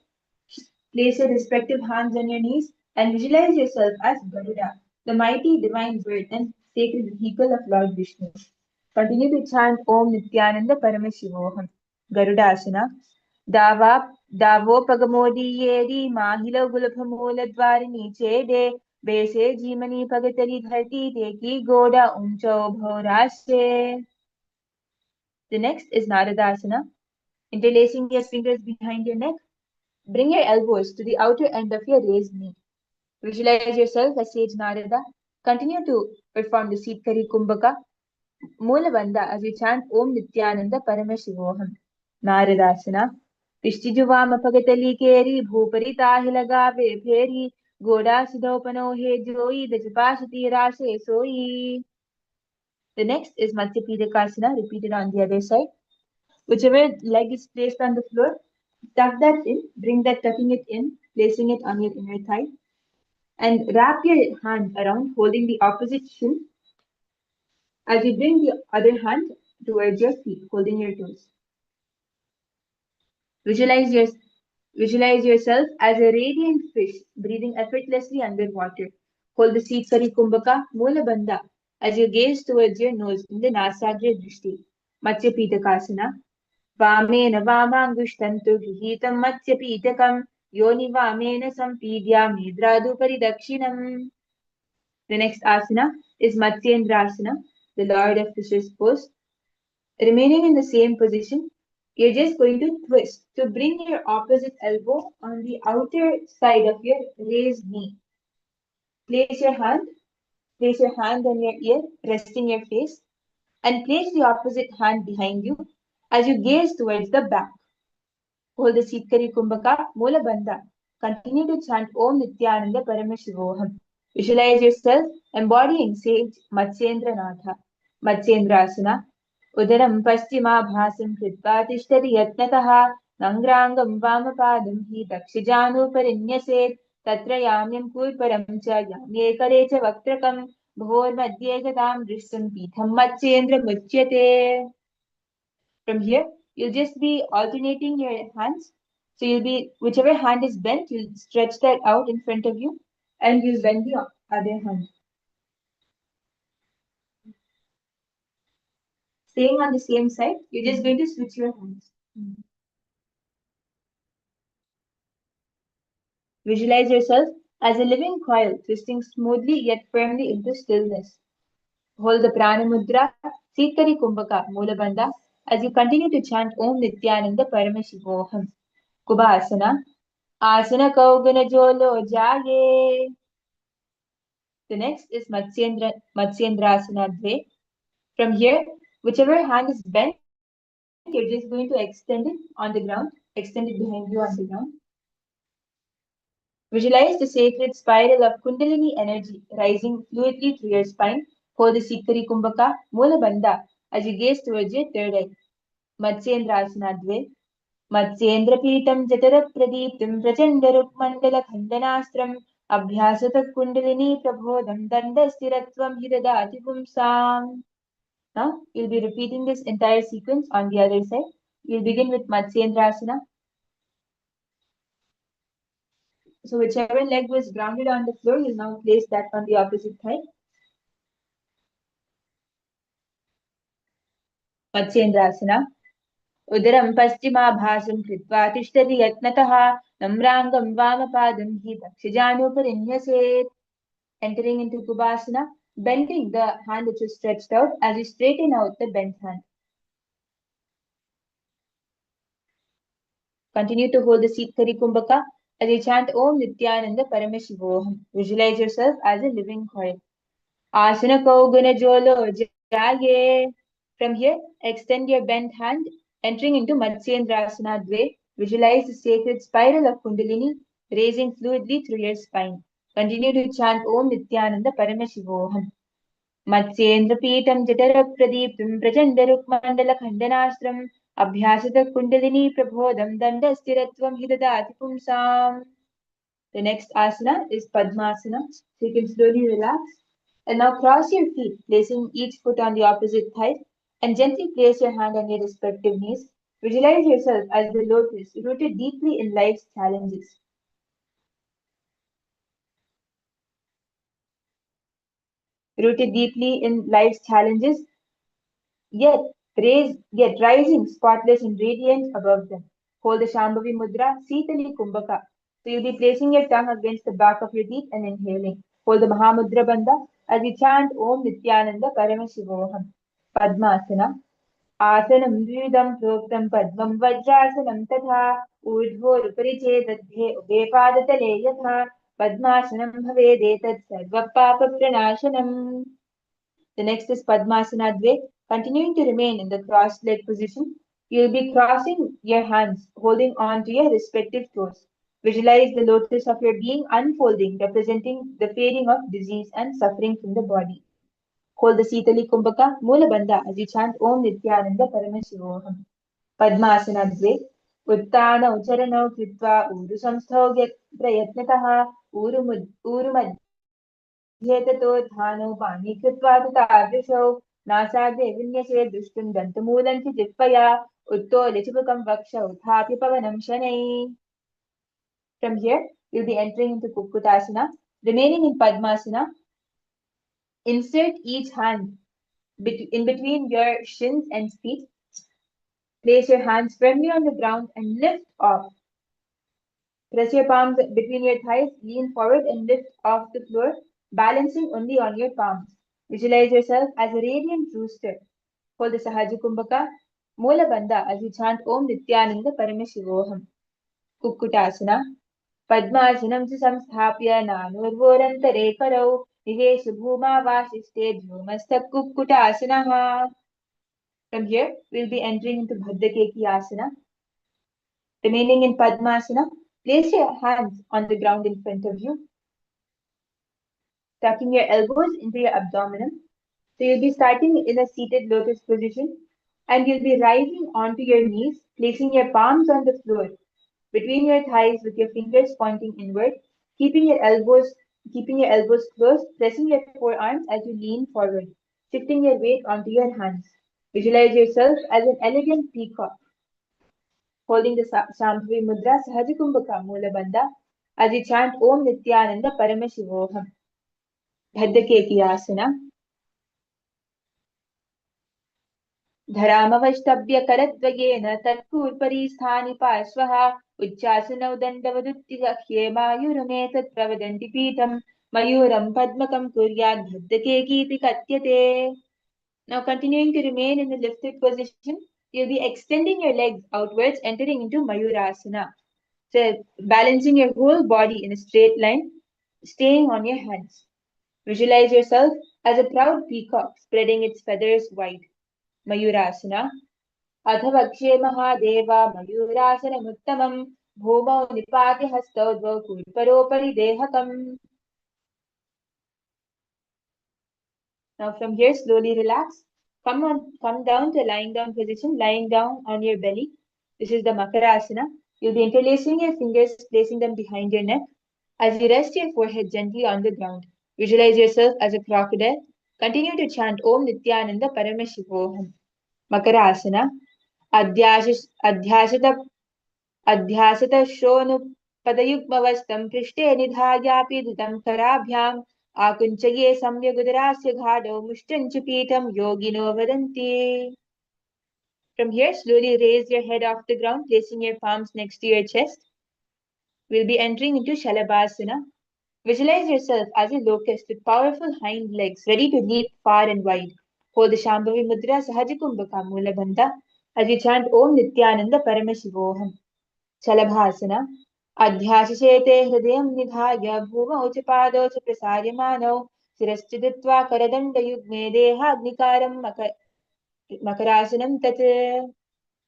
Speaker 3: Place your respective hands on your knees and visualize yourself as Garuda, the mighty divine bird and sacred vehicle of Lord Vishnu. Continue to chant Om Nithyananda Paramashivoham. Garudasana. Davo Pagamodi Yedi Mahila Gulaphamola Dwarini Chede Bese Jimani Pagatari Dharti Teki Goda Uncho Bhorashe. The next is Naradasana. Interlacing your fingers behind your neck, bring your elbows to the outer end of your raised knee. Visualize yourself as sage Narada. Continue to perform the Sitkari Kumbhaka Mula Bandha as you chant Om Nithyananda Paramashivoham. Naradasana. Pishtijuvam Pagatali Keri Bhupari Tahilagave Peri Goda Sudopano He Joy the Japashati Rase Soi. The next is Mathyapidakasana, repeated on the other side. Whichever leg is placed on the floor, tuck that in, bring that tucking it in, placing it on your inner thigh, and wrap your hand around, holding the opposite shin as you bring the other hand towards your feet, holding your toes. Visualize, your, visualize yourself as a radiant fish, breathing effortlessly underwater. Hold the seat Sari Kumbhaka, Mula Bandha, as you gaze towards your nose in the Nasagra Drishti. Mathyapidakasana. वामेन वामाङ्गुष्ठन्तु गृहीतं मत्स्यपीठकं योनि वामेन सम्पीड्या मेद्रादुपरि दक्षिणम्. The next asana is Matsyendrasana, the Lord of Fishes pose. Remaining in the same position, you're just going to twist to bring your opposite elbow on the outer side of your raised knee. Place your hand on your ear, resting your face, and place the opposite hand behind you as you gaze towards the back. Hold the Sitkari Kumbhaka, Mula Bandha. Continue to chant Om Nithyananda Paramashivoham. Visualize yourself embodying sage Matsyendra Natha. Matsyendrasana. Udaram Paschima Bhasam Kritva Tishtari Yatnataha Nangrangam Vamapadam Hi Dakshijanu Parinyaset Tatra Yamyam Kurparam Cha Yamye Kare Cha Vaktrakam Bhor Madhye Gatam Drishtam Pitham Matsyendra Muchyate. From here, you'll just be alternating your hands. So you'll be, whichever hand is bent, you'll stretch that out in front of you and you'll bend the other hand. Staying on the same side, you're just going to switch your hands. Visualize yourself as a living coil, twisting smoothly yet firmly into stillness. Hold the Prana Mudra, Sitkari Kumbhaka, Mula Bandha, as you continue to chant Om Nithyananda Paramashivoham. Kubhasana. Asana Kaugana Jolo Jaye. The next is Matsyendrasana Dve. From here, whichever hand is bent, you're just going to extend it on the ground, extend it behind you on the ground. Visualize the sacred spiral of Kundalini energy rising fluidly through your spine. Hold the Sitkari Kumbhaka, Mula Bandha, as you gaze towards your third eye. Matsyendrasana Dve. Matsyendrapītam Jatara-pradīptam Prachandarukmandala-khandanastram Abhyasata-kundalini prabodham Dandasthiratvam hidadati pumsam. Now, you'll be repeating this entire sequence on the other side. You'll begin with Matsyendrasana. So whichever leg was grounded on the floor, you'll now place that on the opposite thigh. Matsyendrasana. Udaram paschimabhasam kritva tishtati yatnataha namrangam vamapadam hi dakshijanu parinyaset. Entering into Kubhasana, bending the hand which is stretched out as you straighten out the bent hand. Continue to hold the Sitkari Kumbhaka as you chant Om Nithyananda Paramashivoham. Visualize yourself as a living coil. Asana Kaugana Jolo Jaye. From here, extend your bent hand, entering into Matsyendrasana Dve. Visualize the sacred spiral of Kundalini, raising fluidly through your spine. Continue to chant Om Nithyananda Paramashivoham. Matsyendrapītam Jatara-pradīptam Prachandarukmandala-khandanastram Abhyasata-kundalini prabodham Dandasthiratvam hidadati pumsam. The next asana is Padmasana. So you can slowly relax. And now cross your feet, placing each foot on the opposite thigh, and gently place your hand on your respective knees. Visualize yourself as the lotus, rooted deeply in life's challenges. Rooted deeply in life's challenges, yet rising spotless and radiant above them. Hold the Shambhavi Mudra, Sitali Kumbhaka. So you'll be placing your tongue against the back of your teeth and inhaling. Hold the Mahamudra Bandha as you chant Om Nithyananda Paramashivoham. Padmasana. Asanam Dvidam Proktam Padmam Vajrasanam Tatha Urdhvorupari Chetadhe Ubepadatale Yatha Padmasanam Bhavedetat Sarva Papa Pranashanam. The next is Padmasana Dve. Continuing to remain in the crossed leg position, you'll be crossing your hands, holding on to your respective toes. Visualize the lotus of your being unfolding, representing the fading of disease and suffering from the body. Hold the Sitali Kumbhaka, Mula Bandha as you chant Om Nithyananda Paramashivoham. Padmasana Dve. Uttana Ucharanau Kritva Uru Samstho Prayatnataha Uru ध्येततो ध्यानो पाणी कृत्वा तादृशौ नासाग्रे विन्यसे दृष्टुं दन्तमूलं च जिह्वया उत्तोलिचुबकं वक्षौ थापि पवनं शनैः. From here, you'll be entering into Kukkutasana. Remaining in Padmasana, insert each hand in between your shins and feet. Place your hands firmly on the ground and lift off. Press your palms between your thighs, lean forward and lift off the floor, balancing only on your palms. Visualize yourself as a radiant rooster. Hold the Sahaja Kumbhaka, Mula Bandha as you chant Om Nithyananda Paramashivoham. Kukkutasana. Padmasanam cha samsthapya nanurvorantare karau nivesha bhuma vasishte dhrumastak kukkutasana. From here, we'll be entering into Bhaddakeki Asana. Remaining in Padmasana, place your hands on the ground in front of you, tucking your elbows into your abdomen. So you'll be starting in a seated lotus position and you'll be rising onto your knees, placing your palms on the floor between your thighs with your fingers pointing inward, keeping your elbows closed, pressing your forearms as you lean forward, shifting your weight onto your hands. Visualize yourself as an elegant peacock, holding the Shambhavi Mudra Sahajakumbhaka Mula Bandha as you chant Om Nithyananda Paramashivoham. Bhaddakeki Asana. धरामवष्टभ्य करद्वयेन तत्कूर्परी स्थानि पार्श्वः उच्चासनौ दण्डवदुत्तिगह्ये मायुरमेतत् प्रवदन्ति पीठं मयूरं पद्मकं कुर्यात् भद्दकेकीति कथ्यते. Now continuing to remain in the lifted position, you'll be extending your legs outwards, entering into Mayurasana. So balancing your whole body in a straight line, staying on your hands. Visualize yourself as a proud peacock spreading its feathers wide. Mayurasana. अथवक्षे Mahadeva मयूरासनमुत्तमं भूमौ निपाति हस्तौ द्वौ कूर्परोपरि देहकम्. Now from here, slowly relax. Come down to lying down position, lying down on your belly. This is the Makarasana. You'll be interlacing your fingers, placing them behind your neck. As you rest your forehead gently on the ground, visualize yourself as a crocodile. Continue to chant Om Nithyananda Paramashivoham. Makarasana. अध्यासतशोनुपदयुग्मवस्तं पृष्ठे निधायापि धृतं कराभ्याम् आकुञ्चये सम्यगुदरास्य घाटौ मुष्टञ्च पीठं योगिनो वदन्ति. From here, slowly raise your head off the ground, placing your palms next to your chest. We'll be entering into Shalabhasana. Visualize yourself as a locust with powerful hind legs, ready to leap far and wide. Hold the Shambhavi Mudra Sahajakumbhaka Mula Bandha as you chant Om Nithyananda Paramashivoham. Shalabhasana. Adhyasishete hridayam nidhaya bhumau च पादौ च प्रसार्यमानौ शिरश्च दत्त्वा करदण्डयुग्मे देहाग्निकारं makarasanam tat.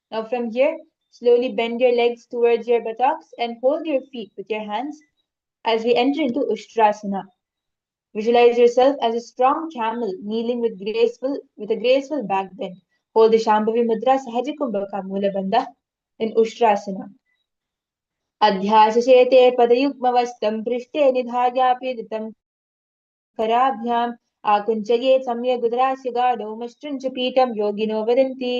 Speaker 3: Now from here, slowly bend your legs towards your buttocks and hold your feet with your hands as we enter into Ushtrasana. Visualize yourself as a strong camel kneeling with a graceful back bend. Hold the Shambhavi Mudra Sahajakumbhaka Mula Bandha in Ushtrasana. अध्यासशेते पदयुग्मवस्तं पृष्ठे निधायापि धृतं कराभ्याम् आकुञ्चये सम्यगुदरास्य गाढौ मुष्टञ्च पीठं योगिनो वदन्ति.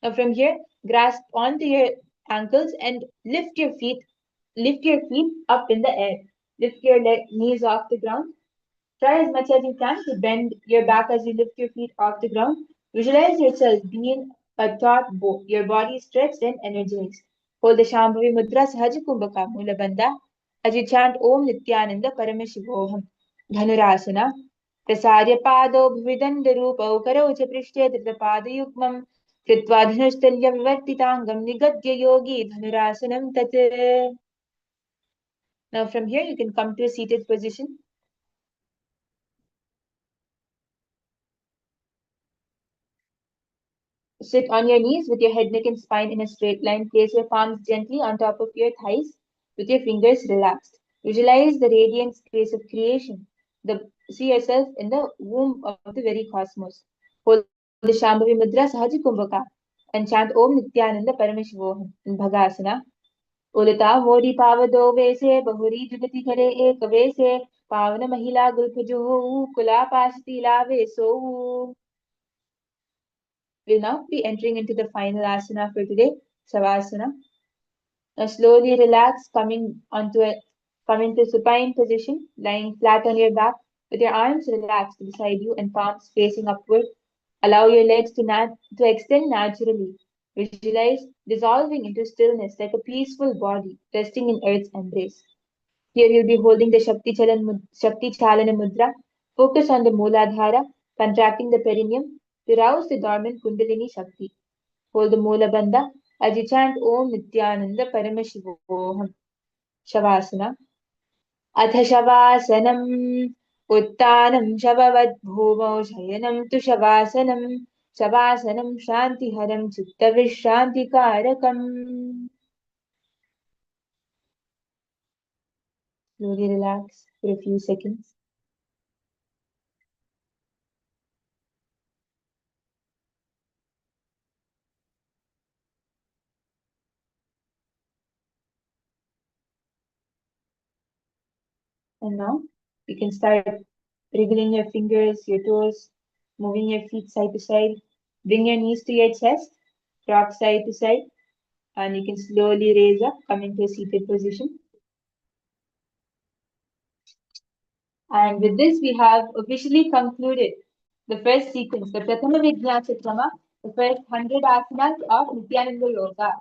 Speaker 3: Now from here, grasp onto your ankles and lift your feet up in the air. Lift your knees off the ground. Try as much as you can to bend your back as you lift your feet off the ground. Visualize yourself being a taut bow, your body stretched and energized. Hold the Shambhavi Mudra Sahajakumbhaka Mula Bandha as you chant Om Nithyananda Paramashivoham. Dhanurasana. Prasarya Pado Bhuvidandarupau Karau Cha Prishte Dhripapadayukmam Kritva Dhanushtalya Vivartitangam Nigadya Yogi Dhanurasanam Tat. Now from here you can come to a seated position. Sit on your knees with your head, neck, and spine in a straight line. Place your palms gently on top of your thighs with your fingers relaxed. Visualize the radiant space of creation. See yourself in the womb of the very cosmos. Hold the Shambhavi Mudra Sahaji Kumbhaka and chant Om Nithyananda Parameshivoham in Bhagasana. उलता मोरी पावदो वैसे बहुरी जुगति करे एक वैसे पावन महिला Gulf जो कुला पाशती लावे सो. We'll now be entering into the final asana for today, Savasana. Now slowly relax, coming to supine position, lying flat on your back with your arms relaxed beside you and palms facing upward. Allow your legs to extend naturally. Visualize dissolving into stillness like a peaceful body resting in earth's embrace. Here you'll be holding the Shakti Chalana Mudra. Focus on the Mooladhara, contracting the perineum to rouse the dormant Kundalini Shakti. Hold the Moola Bandha as you chant Om Nithyananda Paramashivoham. Shavasana. अथ शवासनम् उत्तानं शववद्भूमौ शयनं तु शवासनं शवासनं शान्तिहरं चित्तविश्रान्तिकारकम्. Slowly relax for a few seconds. And now you can start wriggling your fingers, your toes, moving your feet side to side. Bring your knees to your chest, rock side to side, and you can slowly raise up, coming to a seated position. And with this, we have officially concluded the first sequence, the Prathama Vijnana Krama, the first 100 asanas of Nithyananda Yoga.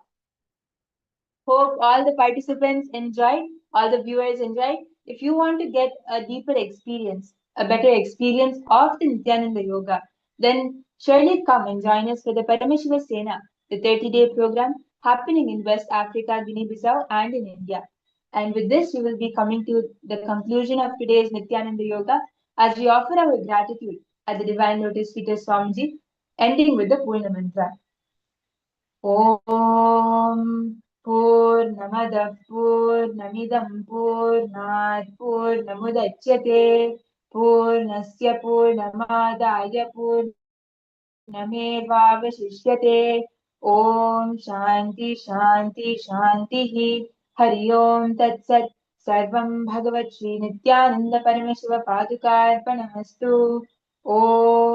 Speaker 3: Hope all the participants enjoyed, all the viewers enjoyed. If you want to get a deeper experience, a better experience of the Nithyananda Yoga, then surely come and join us for the Parameshiva Sena, the 30-day program happening in West Africa, Guinea-Bissau, and in India. And with this, we will be coming to the conclusion of today's Nithyananda Yoga as we offer our gratitude at the Divine Lotus Feet of Swamiji, ending with the Purna Mantra. Om Purnamadav Purnamidam Purnat Purnamudachyate Purnasya Purnamadaya Purnamevavashishyate. Om Shanti Shanti Shanti Hari Om Tat Sat. Sarvam Bhagavat Shri Nithyananda Paramashiva Padukarpanamastu. Om